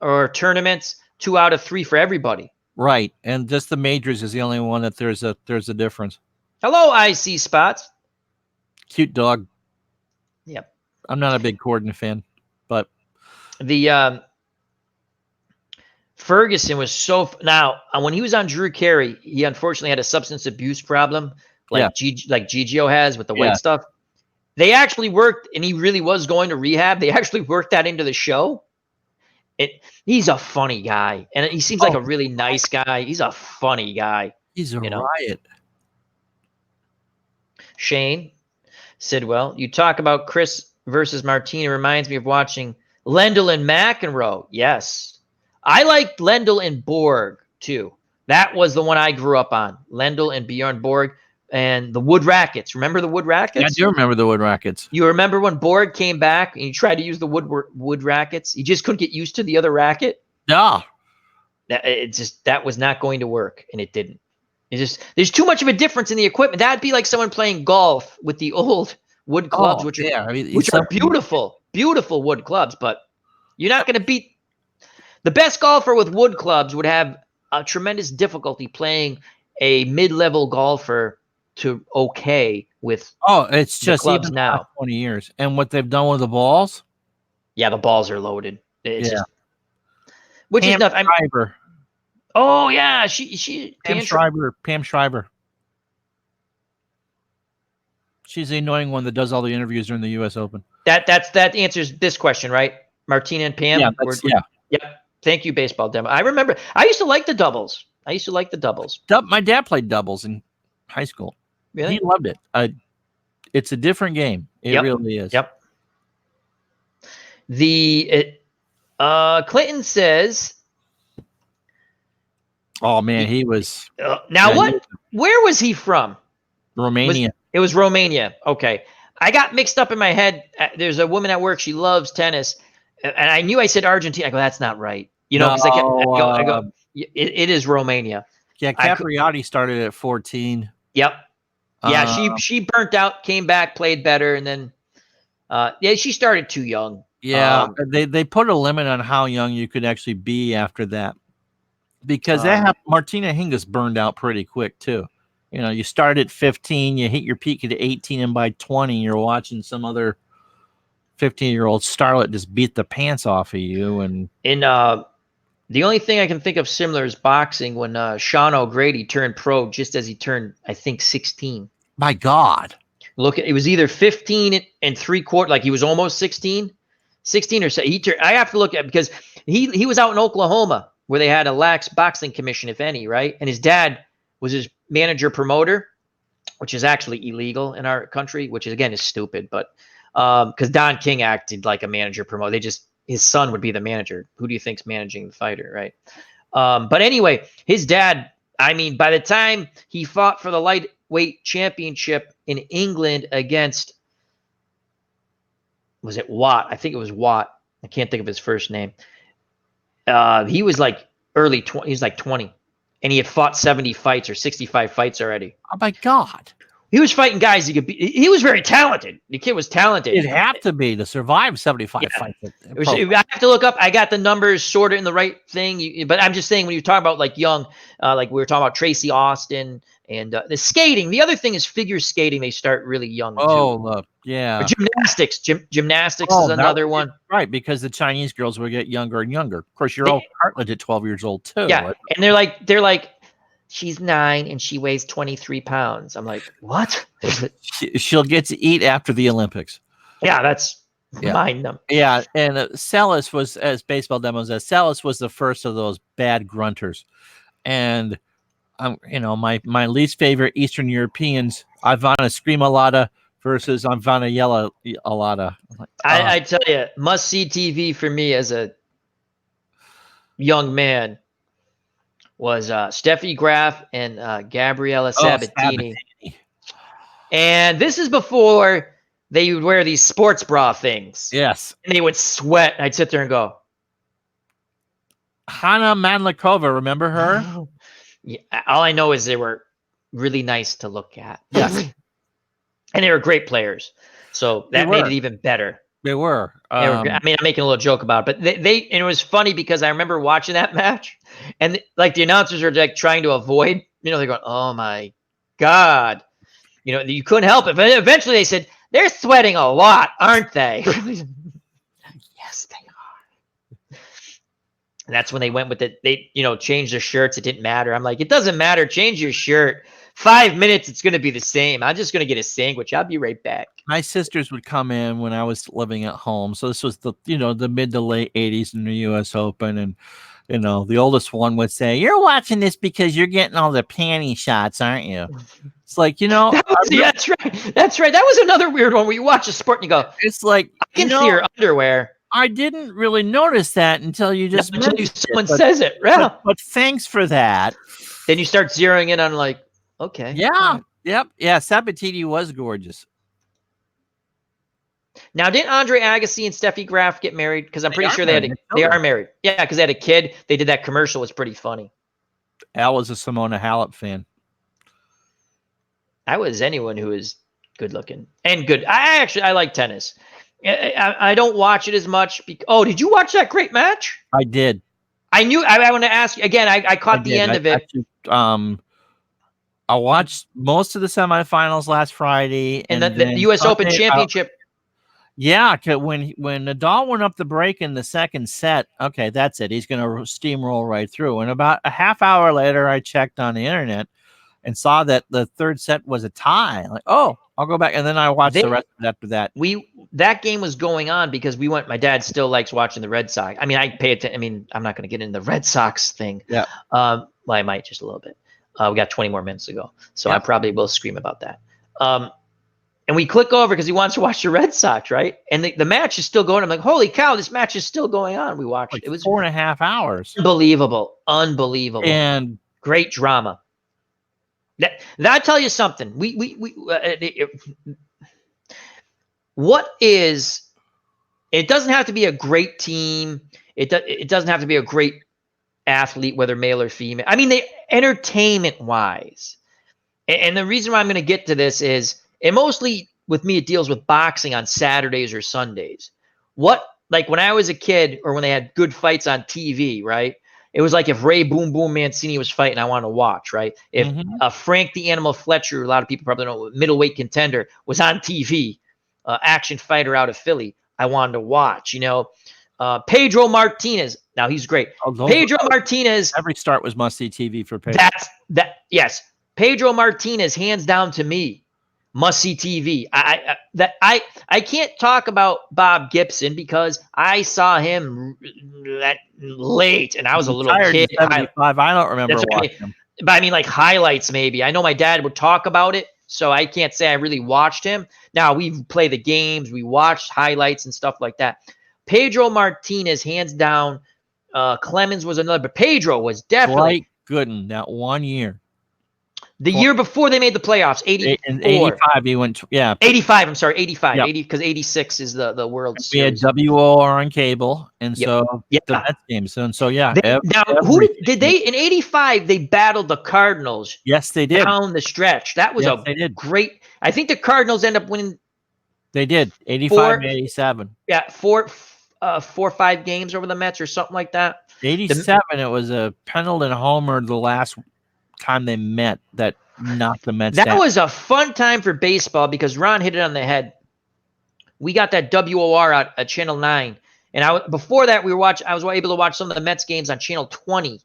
or tournaments, 2 out of 3 for everybody. Right, and just the majors is the only one that there's a difference. Hello, IC Spots. Cute dog. Yep. I'm not a big Corden fan, but the Ferguson was now when he was on Drew Carey, he unfortunately had a substance abuse problem, like Gigio has with the white stuff. They actually worked, and he really was going to rehab. They actually worked that into the show. He's a funny guy, and he seems like a really nice guy. He's a funny guy. He's a riot. Shane Sidwell, you talk about Chris versus Martina. Reminds me of watching Lendl and McEnroe. Yes, I liked Lendl and Borg too. That was the one I grew up on. Lendl and Bjorn Borg. And the Wood Rackets. Remember the Wood Rackets? Yeah, I do remember the Wood Rackets. You remember when Borg came back and he tried to use the Wood Rackets? He just couldn't get used to the other racket. No. That was not going to work, and it didn't. There's too much of a difference in the equipment. That'd be like someone playing golf with the old wood clubs, which are beautiful, beautiful wood clubs, but you're not going to beat the best golfer with wood clubs. Would have a tremendous difficulty playing a mid-level golfer to with it's just clubs even now 20 years, and what they've done with the balls. Yeah, the balls are loaded. It's just, which Pam is nothing. Shriver. Oh yeah, she Pam Shriver. She's the annoying one that does all the interviews during the U.S. Open. That answers this question, right? Martina and Pam. Yeah, Yeah. Yep. Thank you, baseball demo. I remember. I used to like the doubles. My dad played doubles in high school. Really? He loved it. It's a different game. It really is. Yep. Clinton says. Oh man, he was. Where was he from? Romania. It was Romania. Okay. I got mixed up in my head. There's a woman at work. She loves tennis. And I knew I said Argentina. I go, that's not right. Because I go, it is Romania. Yeah, Capriati started at 14. Yep. Yeah, she burnt out, came back, played better, and then she started too young. Yeah, they put a limit on how young you could actually be after that. Because Martina Hingis burned out pretty quick too. You start at 15, you hit your peak at 18, and by 20, you're watching some other 15-year-old starlet just beat the pants off of you. And the only thing I can think of similar is boxing when Sean O'Grady turned pro just as he turned, I think, 16. My God. Look, it was either 15 and 3/4, like he was almost 16 or so. I have to look at because he was out in Oklahoma where they had a lax boxing commission, if any, right? And his dad was his manager promoter, which is actually illegal in our country, which is stupid, but because Don King acted like a manager promoter. His son would be the manager. Who do you think's managing the fighter, right? But anyway, his dad, by the time he fought for the lightweight championship in England against, was it Watt? I think it was Watt. I can't think of his first name. He was like early 20. He was like 20. And he had fought 70 fights or 65 fights already. Oh, my God. He was fighting guys he could be. He was very talented. The kid was talented. It'd have to be to survive 75 fights. I have to look up. I got the numbers sorted in the right thing. But I'm just saying when you talk about like young, like we were talking about Tracy Austin and the skating. The other thing is figure skating. They start really young too. Oh, yeah. Or gymnastics. Gymnastics is another one. Right, because the Chinese girls will get younger and younger. Of course, you're all Cartledge at 12 years old too. Yeah, and they're like, she's 9 and she weighs 23 pounds. I'm like, what? She'll get to eat after the Olympics. Yeah, that's mind numbing. Yeah, and Salas was, as baseball demos, Salas was the first of those bad grunters. And, my least favorite Eastern Europeans, Ivana Skrimalata versus Ivana Yela-Alata. I tell you, must-see TV for me as a young man was Steffi Graf and Gabriella Sabatini. And this is before they would wear these sports bra things. Yes. And they would sweat. I'd sit there and go. Hanna Mandlikova, remember her? Yeah, all I know is they were really nice to look at. Yes. And they were great players. So that made it even better. They were. I'm making a little joke about it, but and it was funny because I remember watching that match and like the announcers are like trying to avoid, they're going, oh my God, you couldn't help it. But eventually they said, they're sweating a lot, aren't they? Yes, they are. And that's when they went with it. They, changed their shirts. It didn't matter. I'm like, it doesn't matter. Change your shirt. 5 minutes, it's going to be the same. I'm just going to get a sandwich. I'll be right back. My sisters would come in when I was living at home. So this was the mid to late 80s in the U.S. Open. And, the oldest one would say, you're watching this because you're getting all the panty shots, aren't you? It's like, that's right. That's right. That was another weird one where you watch a sport and you go, it's like, I can see your underwear. I didn't really notice that until you just someone says it. Yeah. But thanks for that. Then you start zeroing in on like, okay. Yeah. Right. Yep. Yeah. Sabatini was gorgeous. Now, didn't Andre Agassi and Steffi Graf get married? Because I'm pretty sure they are married. Yeah, because they had a kid. They did that commercial. It was pretty funny. Al was a Simona Halep fan. I was anyone who is good looking and good. I like tennis. I don't watch it as much. Did you watch that great match? I did. I want to ask you again. I caught the end of it. Actually, I watched most of the semifinals last Friday, and the U.S. Open Championship. Yeah, when Nadal went up the break in the second set, okay, that's it. He's going to steamroll right through. And about a half hour later, I checked on the internet and saw that the third set was a tie. Like, oh, I'll go back and then I watch They- the rest of it after that. That game was going on because we went. My dad still likes watching the Red Sox. I mean, I pay attention. I mean, I'm not going to get into the Red Sox thing. Yeah. Well, I might just a little bit. We got 20 more minutes to go, so Yeah. I probably will scream about that. And we click over because he wants to watch the Red Sox, right? And the match is still going. I'm like, holy cow, this match is still going on. We watched. Like It was 4.5 hours. unbelievable, And great drama. That I tell you something. What is? It doesn't have to be a great team. It doesn't have to be a great athlete, whether male or female. I mean, entertainment wise, and the reason why I'm going to get to this is, and mostly with me, it deals with boxing on Saturdays or Sundays. Like when I was a kid, or when they had good fights on TV, right? It was like if Ray Boom Boom Mancini was fighting, I want to watch, right? If Frank the Animal Fletcher, a lot of people probably know, middleweight contender, was on TV, action fighter out of Philly, I wanted to watch. Pedro Martinez. Now he's great. Pedro Martinez. Every start was must-see TV for Pedro. Yes. Pedro Martinez, hands down to me, must-see TV. I can't talk about Bob Gibson because I saw him late, and I was a little kid. 75. I don't remember watching him. But I mean, like highlights maybe. I know my dad would talk about it, so I can't say I really watched him. Now, we play the games, we watched highlights and stuff like that. Pedro Martinez, hands down. Clemens was another, but Pedro was definitely Gooden that 1 year. The year before they made the playoffs, 85, he went, 85, I'm sorry, 85, yep. 80, because 86 is the World Series. We had WOR on cable, and so the Mets games. And so, now, who did they, in 85, they battled the Cardinals. Yes, they did. Down the stretch. That was great. I think the Cardinals end up winning. They did, 85 and 87. Yeah, 4 or 5 games over the Mets or something like that. 87, it was a Pendleton homer the last time they met that knocked the Mets down. That was a fun time for baseball because Ron hit it on the head. We got that WOR out at Channel 9, and before that I was able to watch some of the Mets games on Channel 20.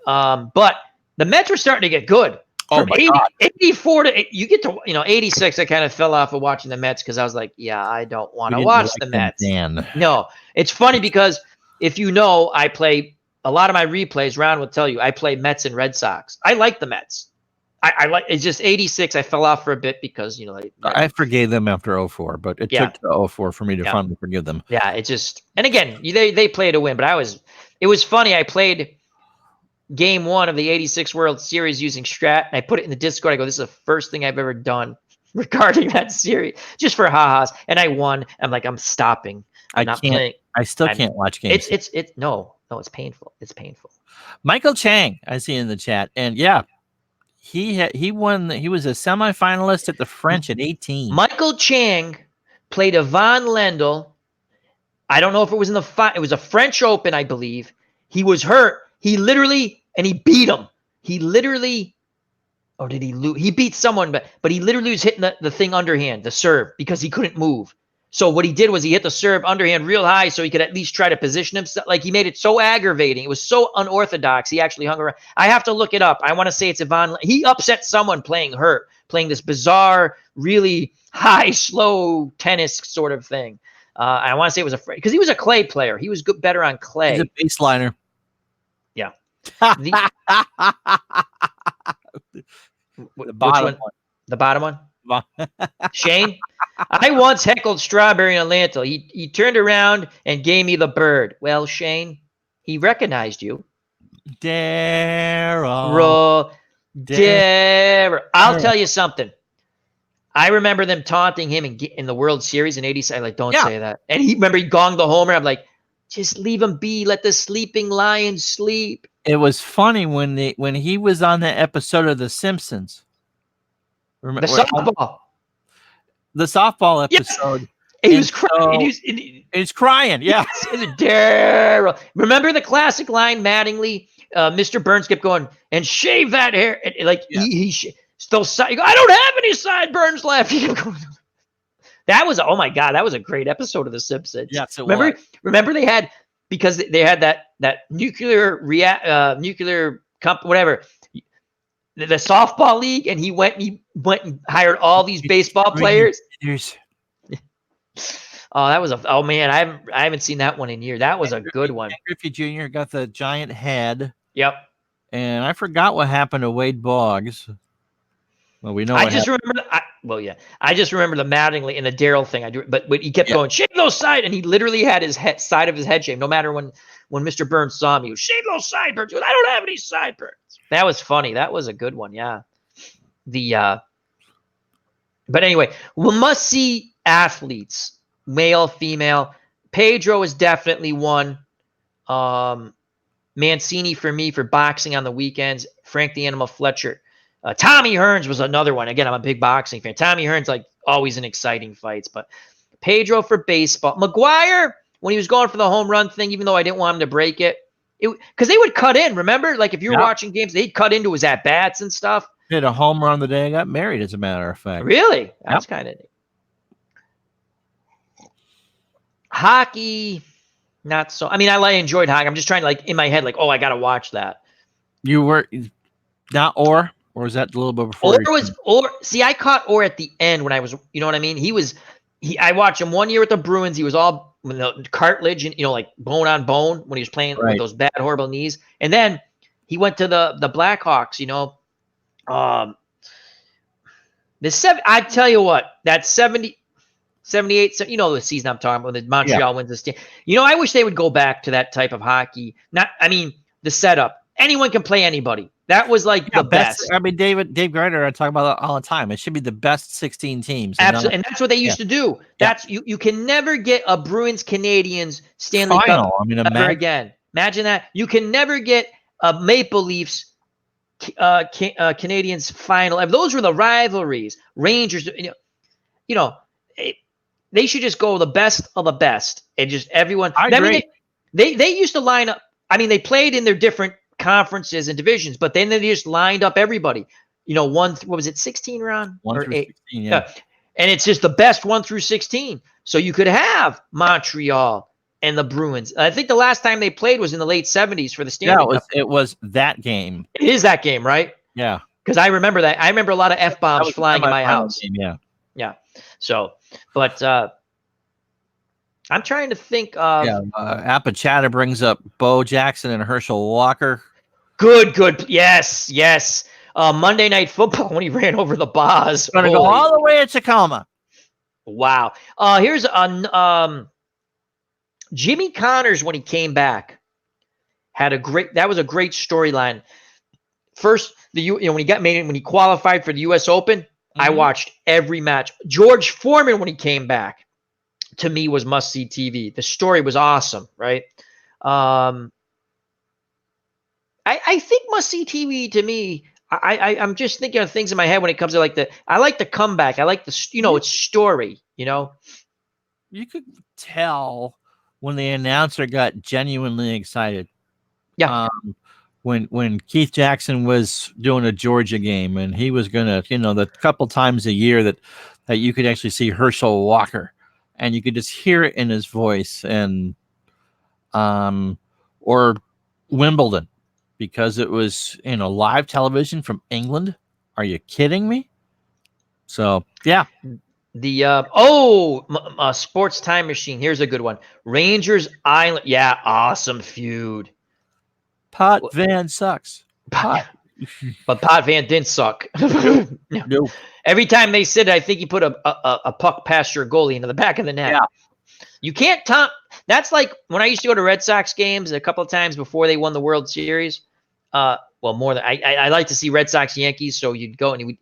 But the Mets were starting to get good. Oh my God. 84 to you get to 86. I kind of fell off of watching the Mets because I was like, I don't want to watch the Mets. No, it's funny because if I play. A lot of my replays, Ron will tell you, I play Mets and Red Sox. I like the Mets. I like it's just 86. I fell off for a bit because I forgave them after 04, but it took to 04 for me to finally forgive them. Yeah, it just, and again, they play to win, but it was funny. I played game 1 of the 86 World Series using Strat, and I put it in the Discord. I go, this is the first thing I've ever done regarding that series, just for ha-has, and I won. I'm like, I'm stopping. I'm not playing. I still can't watch games. No, it's painful. It's painful. Michael Chang, I see in the chat, and he won. He was a semifinalist at the French at 18. Michael Chang played Ivan Lendl. I don't know if it was it was a French Open, I believe. He was hurt. He beat him. He literally, or did he lose? He beat someone, but he literally was hitting the thing underhand, the serve, because he couldn't move. So what he did was he hit the serve underhand real high so he could at least try to position himself. Like, he made it so aggravating. It was so unorthodox. He actually hung around. I have to look it up. I want to say it's Ivan. He upset someone playing this bizarre, really high, slow tennis sort of thing. I want to say it was because he was a clay player. He was better on clay. He's a baseliner. Yeah. The bottom one. The bottom one? Shane, I once heckled Strawberry in Atlanta. He turned around and gave me the bird. Well, Shane, he recognized you. Daryl. I'll tell you something. I remember them taunting him in the World Series in 87. Like, don't say that. And he gonged the homer. I'm like, just leave him be. Let the sleeping lion sleep. It was funny when he was on the episode of The Simpsons. Remember, the softball episode. Yes. He was crying. He's crying. Yeah. Daryl. Remember the classic line, Mattingly? Mr. Burns kept going, and shave that hair. He still. I don't have any sideburns left. That was, oh my God, that was a great episode of The Simpsons. Yes, it was. Remember they had, because they had that nuclear whatever. the softball league, and he went and hired all these baseball players. Oh, that was oh man, I haven't seen that one in years. That was a good one. Griffey Jr. got the giant head. Yep. And I forgot what happened to Wade Boggs. Well, we know. I just remember. I just remember the Mattingly and the Darryl thing. But he kept going, shave those sides, and he literally had his side of his head shaved. No matter when Mr. Burns saw him, he was shave those sideburns. I don't have any sideburns. That was funny. That was a good one. Yeah. But anyway, we must see athletes, male, female. Pedro is definitely one. Mancini for me for boxing on the weekends. Frank the Animal Fletcher. Tommy Hearns was another one. Again, I'm a big boxing fan. Tommy Hearns, like, always in exciting fights. But Pedro for baseball. McGuire, when he was going for the home run thing, even though I didn't want him to break it, because they would cut in. Remember, like if you were watching games, they'd cut into his at bats and stuff. He had a home run the day I got married, as a matter of fact. Really? That's kind of neat. Hockey, not so. I mean, I enjoyed hockey. I'm just trying to, like, in my head, like, oh, I got to watch that. You were not Or was that a little bit before? See, I caught Orr at the end when I was, you know what I mean? I watched him one year with the Bruins. He was all cartilage and, like bone on bone when he was playing with those bad, horrible knees. And then he went to the Blackhawks, I tell you what, that 78, the season I'm talking about, when the Montreal wins this game. I wish they would go back to that type of hockey. The setup. Anyone can play anybody. That was like the best. I mean, Dave Greiner, I talk about that all the time. It should be the best 16 teams. Absolutely. And that's what they used to do. That's you can never get a Bruins Canadiens Stanley Cup ever again. Imagine that. You can never get a Maple Leafs Canadiens final. Those were the rivalries. Rangers, they should just go the best of the best and just everyone. I agree. They used to line up. I mean, they played in their different conferences and divisions, but then they just lined up everybody. What was it, 16 round? 1 through 16, yeah. And it's just the best 1 through 16. So you could have Montreal and the Bruins. I think the last time they played was in the late 70s for the Stanley Cup. It was that game. It is that game, right? Yeah. Because I remember that. I remember a lot of F-bombs flying in my house. Game, yeah. Yeah. So, but I'm trying to think of. Apachata brings up Bo Jackson and Herschel Walker. Good. Yes. Monday Night Football when he ran over the bars. Going to go all the way to Tacoma. Wow. Here's Jimmy Connors when he came back that was a great storyline. First, when he qualified for the U.S. Open, I watched every match. George Foreman when he came back, to me, was must-see TV. The story was awesome, right? I think must-see TV to me. I'm just thinking of things in my head when it comes to I like the comeback. I like the it's story. You could tell when the announcer got genuinely excited. Yeah. When Keith Jackson was doing a Georgia game and he was gonna, the couple times a year that you could actually see Herschel Walker, and you could just hear it in his voice, and or Wimbledon, because it was live television from England. Are you kidding me? So yeah. The Sports Time Machine. Here's a good one. Rangers Island. Yeah, awesome feud. Potvin sucks. But Potvin didn't suck. No. Every time they said it, I think he put a puck past your goalie into the back of the net. Yeah. You can't top. That's like when I used to go to Red Sox games a couple of times before they won the World Series. More than I like to see Red Sox Yankees. So you'd go and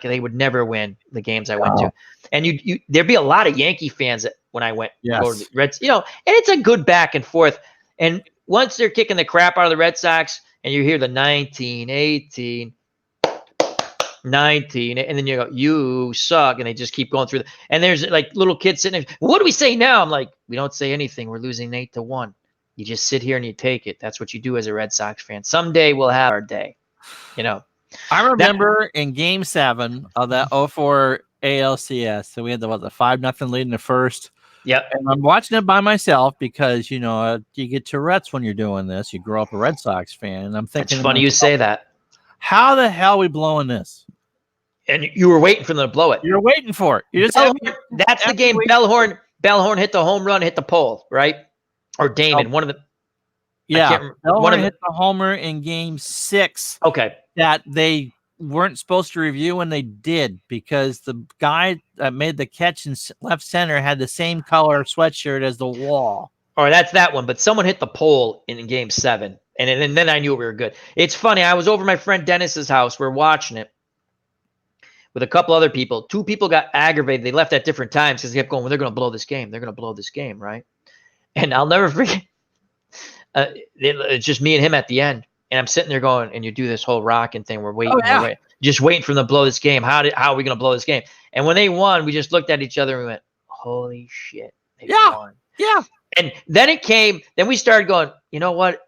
they would never win the games I went to, and there'd be a lot of Yankee fans when I went. Yes. Go to the Reds, and it's a good back and forth. And once they're kicking the crap out of the Red Sox, and you hear the 19, 18, 19, and then you go, you suck, and they just keep going through. And there's like little kids sitting there. What do we say now? I'm like, we don't say anything. We're losing 8-1. You just sit here and you take it. That's what you do as a Red Sox fan. Someday we'll have our day. I remember in Game 7 of that 04 ALCS, so we had the 5-0 lead in the first. Yep. And I'm watching it by myself because, you get Tourette's when you're doing this. You grow up a Red Sox fan. And I'm thinking, it's funny you say that. How the hell are we blowing this? And you were waiting for them to blow it. You're waiting for it. You just That's the game. Bellhorn hit the home run, hit the pole, right? Or Damon, one of the. Yeah, Bellhorn hit the homer in Game 6. Okay. That they weren't supposed to review, and they did, because the guy that made the catch in left center had the same color sweatshirt as the wall. Or that's that one, but someone hit the pole in Game 7, and then I knew we were good. It's funny. I was over my friend Dennis's house. We're watching it with a couple other people. 2 people got aggravated. They left at different times because they kept going, well, they're going to blow this game. They're going to blow this game, right? And I'll never forget. It's just me and him at the end. And I'm sitting there going, and you do this whole rocking thing. We're waiting, just waiting for them to blow this game. How are we going to blow this game? And when they won, we just looked at each other and we went, holy shit. They won. Yeah. And then it came, then we started going, you know what?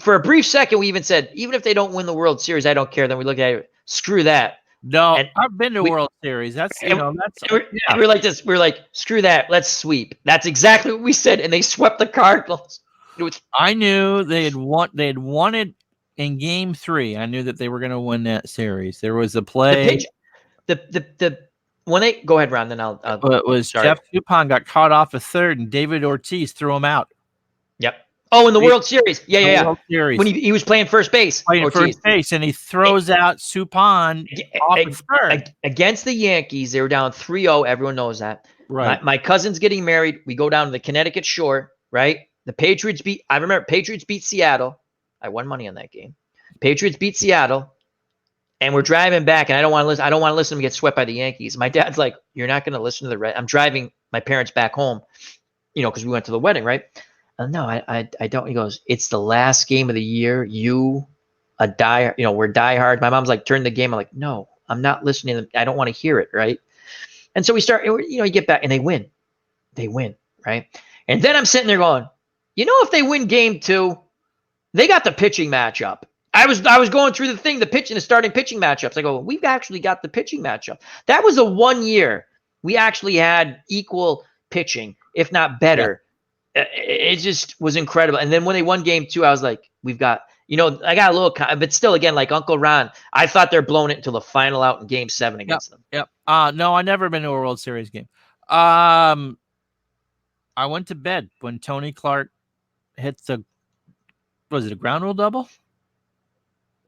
For a brief second, we even said, even if they don't win the World Series, I don't care. Then we looked at it, screw that. No, I've been to World Series. We're like this. We're like, screw that. Let's sweep. That's exactly what we said. And they swept the Cardinals. I knew they had won it in Game 3. I knew that they were going to win that series. There was a play. When they go ahead, Ron, then I'll it was Jeff Suppan got caught off a third, and David Ortiz threw him out. Yep. Oh, in the World Series. Yeah. World Series. When he was playing first base. And he throws out Suppan off the third. Against the Yankees, they were down 3-0. Everyone knows that. Right. My cousin's getting married. We go down to the Connecticut shore, right? The Patriots I remember Patriots beat Seattle. I won money on that game. Patriots beat Seattle. And we're driving back, and I don't want to listen. I don't want to listen to them get swept by the Yankees. My dad's like, "You're not going to listen to the Red." I'm driving my parents back home, because we went to the wedding, right? No, I don't. He goes, "It's the last game of the year. We're diehard." My mom's like, "Turn the game." I'm like, "No, I'm not listening to them. I don't want to hear it, right?" And so we start. You get back, and they win. They win, right? And then I'm sitting there going, if they win Game 2, they got the pitching matchup. I was going through the starting pitching matchups. I go, we've actually got the pitching matchup. That was the 1 year we actually had equal pitching, if not better. Yeah. It just was incredible. And then when they won Game 2, I was like, we've got, I got a little, but still, again, like Uncle Ron, I thought they're blowing it until the final out in Game 7 against them. Yep. No, I never been to a World Series game. I went to bed when Tony Clark hits a ground rule double?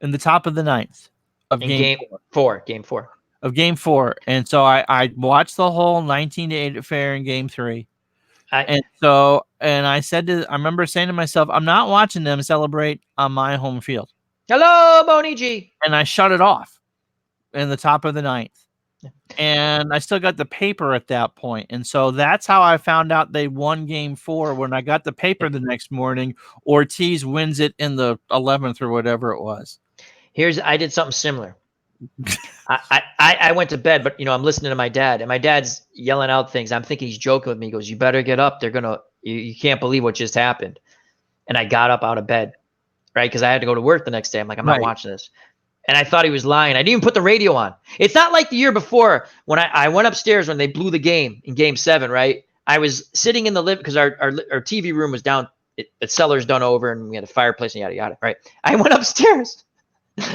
In the top of the ninth of game 4. Game 4. Of Game 4. And so I watched the whole 19-8 affair in Game 3. I remember saying to myself, I'm not watching them celebrate on my home field. Hello, Boney G. And I shut it off in the top of the ninth. And I still got the paper at that point. And so that's how I found out they won Game 4. When I got the paper the next morning, Ortiz wins it in the 11th or whatever it was. I did something similar. I went to bed, but I'm listening to my dad, and my dad's yelling out things. I'm thinking he's joking with me. He goes, "You better get up. You can't believe what just happened." And I got up out of bed, right? Because I had to go to work the next day. I'm like, I'm not watching this. And I thought he was lying. I didn't even put the radio on. It's not like the year before when I went upstairs when they blew the game in Game 7, right? I was sitting in the living because our TV room was down. The cellar's done over, and we had a fireplace and yada yada, right? I went upstairs.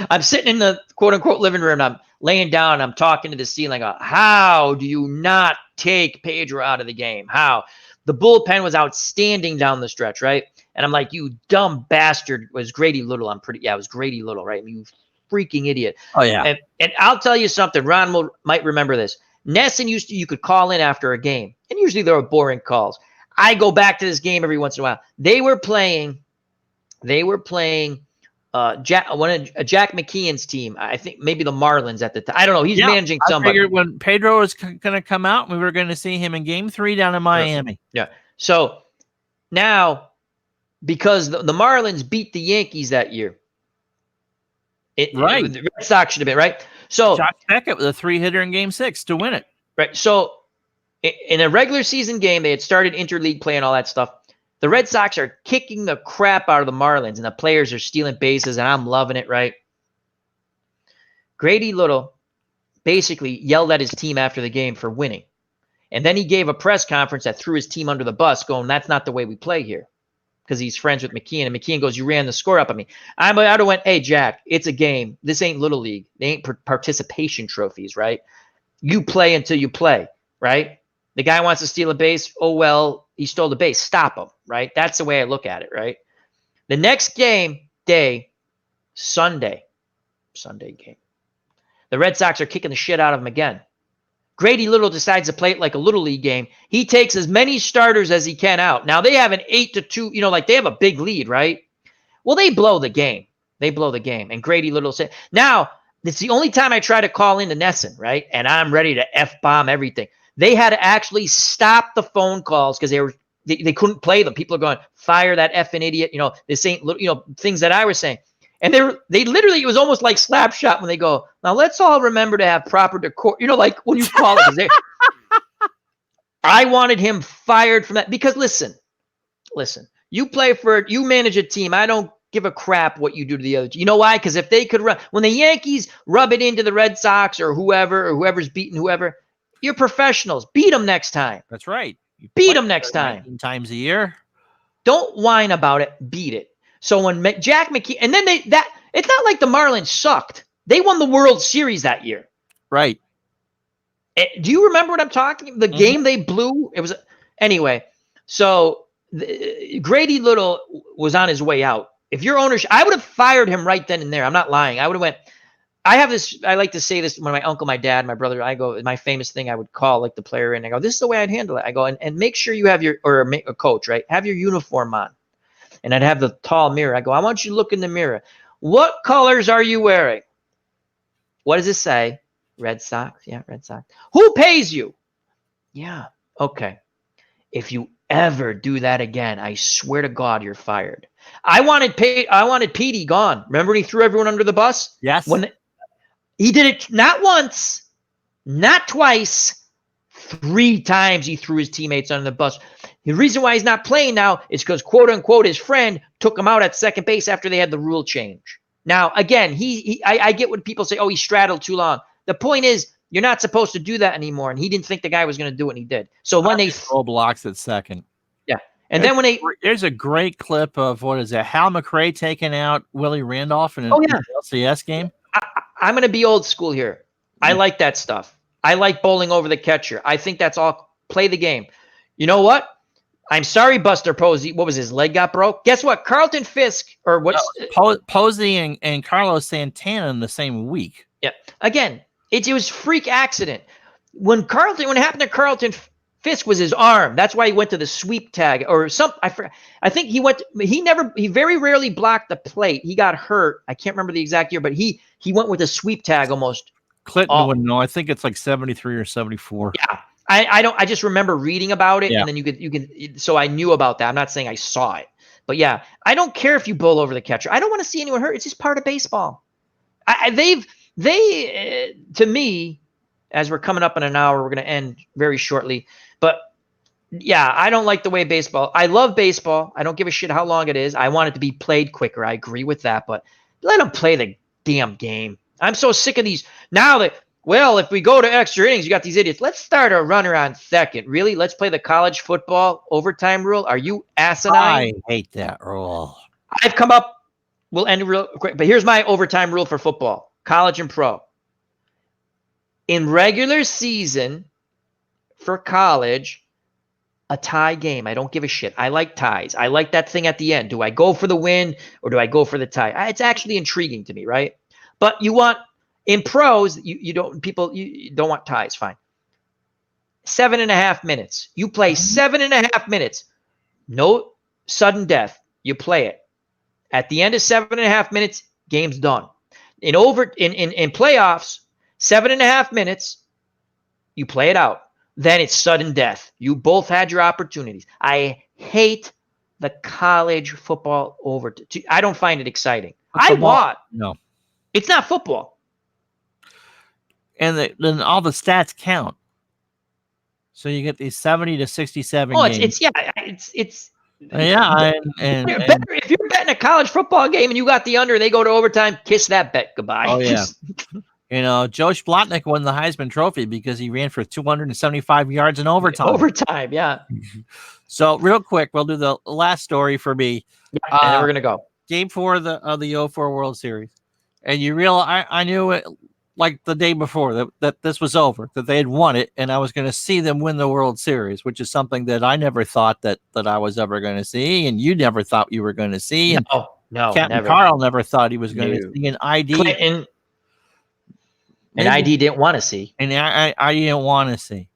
I'm sitting in the quote unquote living room. And I'm laying down. And I'm talking to the ceiling. I go, how do you not take Pedro out of the game? How? The bullpen was outstanding down the stretch, right? And I'm like, you dumb bastard. Was Grady Little? It was Grady Little, right? You freaking idiot. Oh yeah. And I'll tell you something. Ron might remember this. Nesson you could call in after a game, and usually there were boring calls. I go back to this game every once in a while. They were playing Jack McKeon's team. I think maybe the Marlins at the time. I don't know. He's managing somebody. I figured when Pedro was going to come out, we were going to see him in Game 3 down in Miami. Yeah. So now, because the Marlins beat the Yankees that year, the Red Sox should have been right. So Josh Beckett with a 3-hitter in Game 6 to win it. Right. So in a regular season game, they had started interleague play and all that stuff. The Red Sox are kicking the crap out of the Marlins, and the players are stealing bases, and I'm loving it, right? Grady Little basically yelled at his team after the game for winning. And then he gave a press conference that threw his team under the bus, going, that's not the way we play here. because he's friends with McKeon. And McKeon goes, "You ran the score up on me." I'd have went, "Hey, Jack, it's a game. This ain't Little League. They ain't participation trophies, right? You play until you play, right? The guy wants to steal a base. Oh, well, he stole the base. Stop him, right? That's the way I look at it, right? The next game day, Sunday game. The Red Sox are kicking the shit out of him again. Grady Little decides to play it like a Little League game. He takes as many starters as he can out. Now, they have an 8-2, like they have a big lead, right? Well, they blow the game. And Grady Little said, now, it's the only time I try to call into NESN, right? And I'm ready to F-bomb everything. They had to actually stop the phone calls because they couldn't play them. People are going, fire that effing idiot. This ain't, things that I was saying. And they literally, it was almost like Slapshot when they go, now let's all remember to have proper decor. Like when you call it. I wanted him fired from that because listen, you manage a team. I don't give a crap what you do to the other team. You know why? Because if they could when the Yankees rub it into the Red Sox or whoever's beating whoever, you're professionals. Beat them next time. That's right. Beat them next time. 19 times a year. Don't whine about it. Beat it. So when Jack McKeon, and then it's not like the Marlins sucked. They won the World Series that year. Right. Do you remember what I'm talking? The game they blew? It was anyway. So Grady Little was on his way out. If your ownership, I would have fired him right then and there. I'm not lying. I would have went. I have this. I like to say this when my uncle, my dad, my brother. I go. My famous thing. I would call like the player in. I go. This is the way I'd handle it. I go and make sure you have a coach, right? Have your uniform on. And I'd have the tall mirror. I go, I want you to look in the mirror. What colors are you wearing? What does it say? Red Sox. Yeah, Red Sox. Who pays you? Yeah. Okay. If you ever do that again, I swear to God, you're fired. I wanted Petey gone. Remember when he threw everyone under the bus? Yes. When he did it not once, not twice, 3 times he threw his teammates under the bus. The reason why he's not playing now is because, quote unquote, his friend took him out at second base after they had the rule change. Now, again, I get what people say, oh, he straddled too long. The point is, you're not supposed to do that anymore. And he didn't think the guy was going to do it, and he did. So when they throw blocks at second. Yeah. And then there's a great clip of what is it? Hal McRae taking out Willie Randolph in an LCS game. I'm going to be old school here. I like that stuff. I like bowling over the catcher. I think that's all. Play the game. You know what? I'm sorry, Buster Posey. What was his leg got broke? Guess what? Carlton Fisk or what's Posey and Carlos Santana in the same week. Yeah. Again, it was freak accident. When it happened to Carlton Fisk was his arm. That's why he went to the sweep tag or something. I think he very rarely blocked the plate. He got hurt. I can't remember the exact year, but he went with a sweep tag almost. Clinton wouldn't know. I think it's like 73 or 74. Yeah. I just remember reading about it, and then you could so I knew about that. I'm not saying I saw it, but yeah, I don't care if you bowl over the catcher. I don't want to see anyone hurt. It's just part of baseball. To me, as we're coming up in an hour, we're going to end very shortly, but yeah, I don't like the way baseball. I love baseball. I don't give a shit how long it is. I want it to be played quicker. I agree with that, but let them play the damn game. I'm so sick of these now that. Well, if we go to extra innings, you got these idiots. Let's start a runner on second. Really? Let's play the college football overtime rule? Are you asinine? I hate that rule. I've come up. We'll end real quick. But here's my overtime rule for football, college and pro. In regular season for college, a tie game. I don't give a shit. I like ties. I like that thing at the end. Do I go for the win or do I go for the tie? It's actually intriguing to me, right? But you want – in pros, you don't want ties. Fine. 7.5 minutes. You play 7.5 minutes. No sudden death. You play it. At the end of 7.5 minutes, game's done. In playoffs, 7.5 minutes, you play it out. Then it's sudden death. You both had your opportunities. I hate the college football I don't find it exciting. No. It's not football. And then all the stats count. So you get these 70 to 67 games. It's if you're betting a college football game and you got the under and they go to overtime, kiss that bet goodbye. Oh yeah. Joe Splotnick won the Heisman Trophy because he ran for 275 yards in overtime. Overtime, yeah. So real quick, we'll do the last story for me. Yeah, and then we're gonna go. Game 4 of the 04 World Series, and you realize I knew it like the day before that this was over, that they had won it, and I was going to see them win the World Series, which is something that I never thought that I was ever going to see, and you never thought you were going to see, and No, Captain never. Carl never thought he was going to see, and ID Clinton and ID didn't want to see, and I didn't want to see,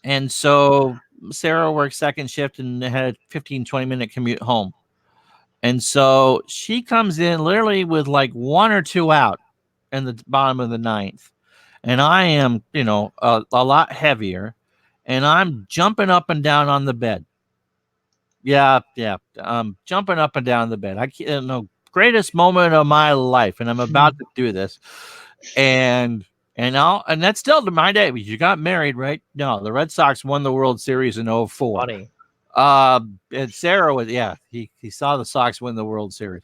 and so Sarah worked second shift and had a 15-20 minute commute home. And so she comes in literally with like 1 or 2 out in the bottom of the 9th. And I am, a lot heavier. And I'm jumping up and down on the bed. Yeah. I'm jumping up and down the bed. I can't know, greatest moment of my life. And I'm about to do this. And that's still to my day. You got married, right? No, the Red Sox won the World Series in 04. Funny. And Sarah was, he saw the Sox win the World Series.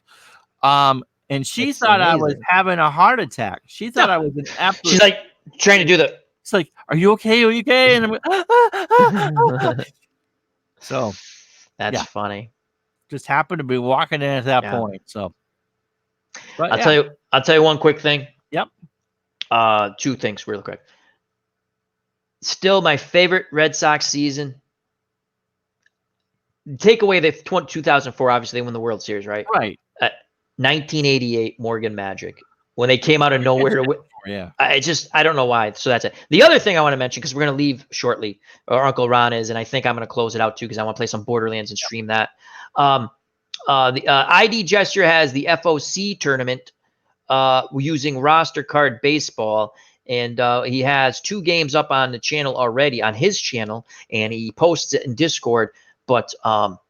And she thought amazing. I was having a heart attack. She thought I was an absolute. She's like trying to do the. It's like, are you okay? Are you okay? And I'm so that's funny. Just happened to be walking in at that point. So but, I'll tell you one quick thing. Yep. 2 things real quick. Still my favorite Red Sox season. Take away the 2004, obviously they won the World Series, right? Right. 1988 Morgan Magic, when they came out of nowhere to win. Yeah. I don't know why. So that's it. The other thing I want to mention, because we're going to leave shortly, or Uncle Ron is, and I think I'm going to close it out too, because I want to play some Borderlands and stream that. The ID Gesture has the FOC tournament using roster card baseball. And he has 2 games up on the channel already, on his channel, and he posts it in Discord. But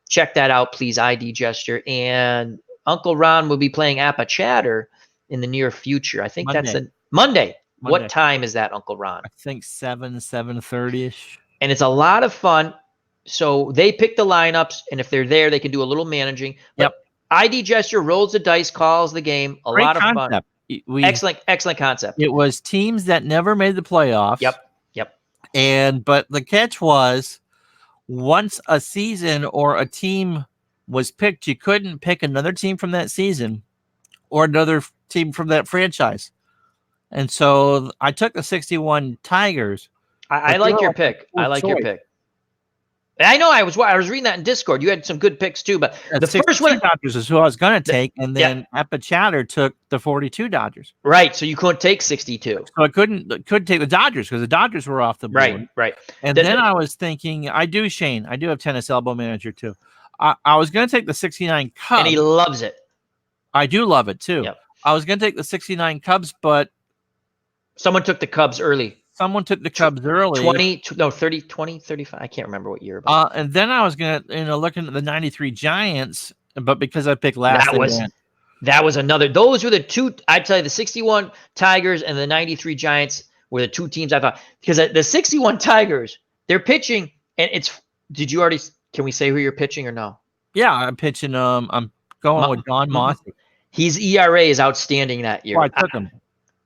check that out, please, ID Gesture. And Uncle Ron will be playing Appa Chatter in the near future. I think that's a Monday. What time is that, Uncle Ron? I think 7:30ish. And it's a lot of fun. So they pick the lineups, and if they're there, they can do a little managing. But yep. ID Gesture rolls the dice, calls the game. Great lot of concept. fun. Excellent concept. It was teams that never made the playoffs. Yep. But the catch was, once a season or a team was picked, you couldn't pick another team from that season or another team from that franchise. And so I took the 61 Tigers. I like your pick. I like your pick. I know I was reading that in Discord. You had some good picks too, but the first one Dodgers is who I was going to take, and then Appa Chatter took the 42 Dodgers. Right, so you couldn't take 62. So I couldn't take the Dodgers because the Dodgers were off the board. Right. And then I was thinking, I do have Tennis Elbow Manager too. I was going to take the 69 Cubs, and he loves it. I do love it too. Yep. I was going to take the 69 Cubs, but someone took the Cubs early. Someone took the Cubs early. 30, 20, 35. I can't remember what year. And then I was going to, looking at the 93 Giants, but because I picked last. That was another. Those were the 2. I'd tell you, the 61 Tigers and the 93 Giants were the 2 teams I thought. Because the 61 Tigers, they're pitching, and it's. Did you already? Can we say who you're pitching or no? Yeah, I'm pitching. I'm going with Don Mossy. His ERA is outstanding that year. Oh, I took him.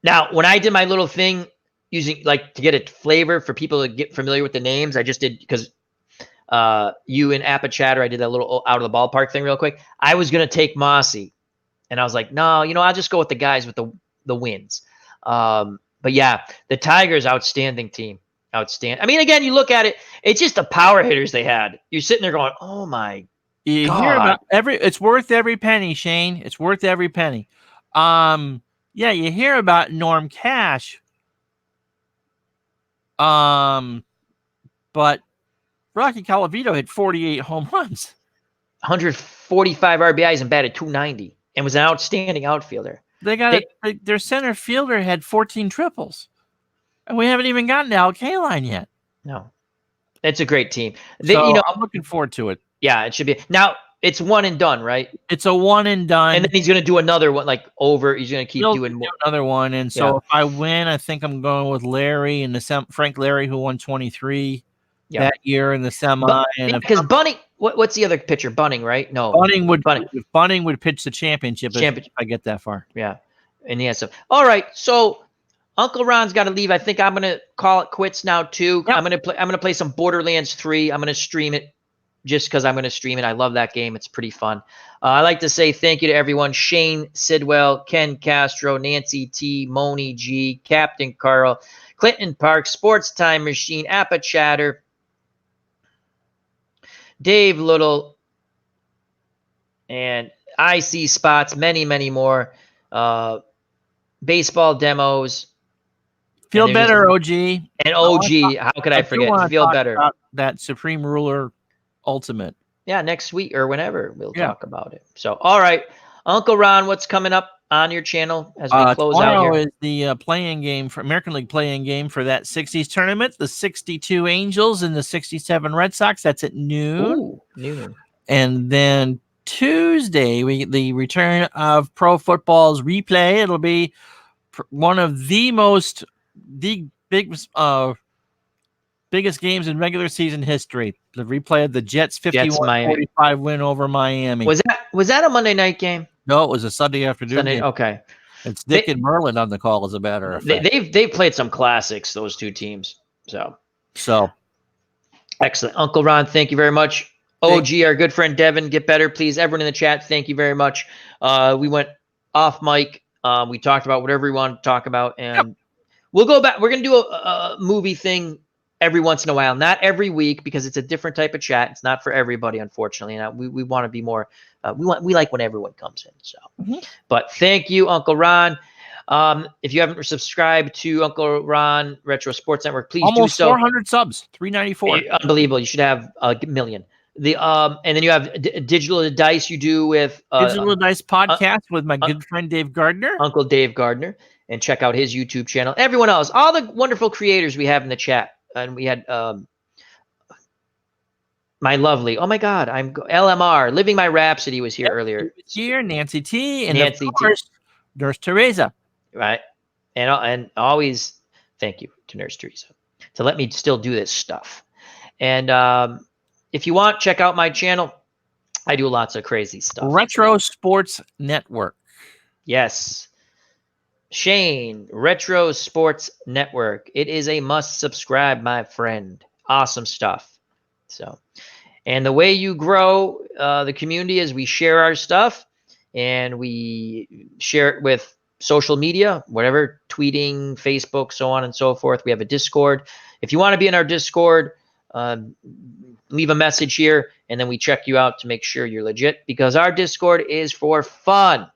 Now, when I did my little thing, using like to get a flavor for people to get familiar with the names, I just did because you and Appa Chatter, I did that little out of the ballpark thing real quick. I was gonna take Mossy, and I was like, no, I'll just go with the guys with the wins. But yeah, the Tigers, outstanding team, outstanding. I mean, again, you look at it, it's just the power hitters they had. You're sitting there going, oh my God. Hear about it's worth every penny, Shane. It's worth every penny. Yeah, you hear about Norm Cash. But Rocky Colavito hit 48 home runs, 145 RBIs, and batted .290, and was an outstanding outfielder. Their center fielder had 14 triples, and we haven't even gotten to Al Kaline yet. No, it's a great team. I'm looking forward to it. Yeah, it should be. Now it's one and done, right? It's a one and done, and then he's going to do another one, like over. He's going to keep doing more. Another one, and so if I win, I think I'm going with Larry and Frank Larry, who won 23 that year in the semi. Because Bunning, what's the other pitcher? Bunning, right? No, Bunning would pitch the championship if I get that far. Yeah, and so all right. So Uncle Ron's got to leave. I think I'm gonna call it quits now too. Yep. I'm gonna play some Borderlands 3. I'm gonna stream it just because I'm gonna stream it. I love that game. It's pretty fun. I'd like to say thank you to everyone: Shane Sidwell, Ken Castro, Nancy T, Moni G, Captain Carl, Clinton Park, Sports Time Machine, Appa Chatter, Dave Little, and IC Spots, many, many more. Baseball demos. Feel And there's better, just- OG. And OG, how could I do forget? wanna Feel talk better. about that Supreme Ruler Ultimate. Yeah, next week or whenever we'll Yeah. talk about it. So, all right, Uncle Ron, what's coming up on your channel as we close out Tomorrow here? is the playing game for American League playing game for that 60s tournament. The 62 Angels and the 67 Red Sox. That's at noon. Ooh, noon. And then Tuesday, we get the return of Pro Football's replay. It'll be one of the biggest games in regular season history. The replay of the Jets' 51-45 win over Miami. Was that a Monday night game? No, it was a Sunday afternoon game. Okay. It's Dick and Merlin on the call, as a matter of fact. They've played some classics, those two teams. So excellent. Uncle Ron, thank you very much. OG, our good friend Devin, get better, please. Everyone in the chat, thank you very much. We went off mic. We talked about whatever we wanted to talk about, and we'll go back. We're going to do a movie thing every once in a while, not every week, because it's a different type of chat. It's not for everybody, unfortunately. And we want to be more, we like when everyone comes in. So, but thank you, Uncle Ron. If you haven't subscribed to Uncle Ron Retro Sports Network, please almost do so. 400 subs, 394. Unbelievable. You should have a million. And then you have Digital Dice. You do with Digital Dice podcast with my good friend Dave Gardner, Uncle Dave Gardner, and check out his YouTube channel. Everyone else, all the wonderful creators we have in the chat, and we had my lovely. Oh my God, I'm LMR Living My Rhapsody was here earlier. Here, Nancy T, and Nancy of course, Nurse Teresa. Right, and always thank you to Nurse Teresa to let me still do this stuff. And if you want, check out my channel. I do lots of crazy stuff. Retro Sports Network. Yes. Shane, Retro Sports Network. It is a must subscribe, my friend. Awesome stuff. So, and the way you grow the community is we share our stuff and we share it with social media, whatever, tweeting, Facebook, so on and so forth. We have a Discord. If you want to be in our Discord, leave a message here, and then we check you out to make sure you're legit, because our Discord is for fun.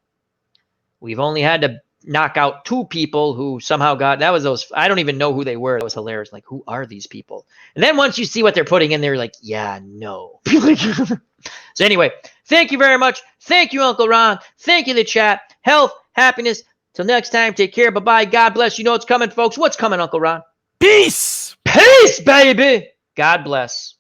We've only had to knock out 2 people who somehow got, that was those, I don't even know who they were. That was hilarious. Like, who are these people? And then once you see what they're putting in there, like, yeah, no. So anyway, thank you very much. Thank you, Uncle Ron. Thank you, the chat. Health, happiness. Till next time, take care. Bye-bye. God bless. You know what's coming, folks. What's coming, Uncle Ron? Peace. Peace, baby. God bless.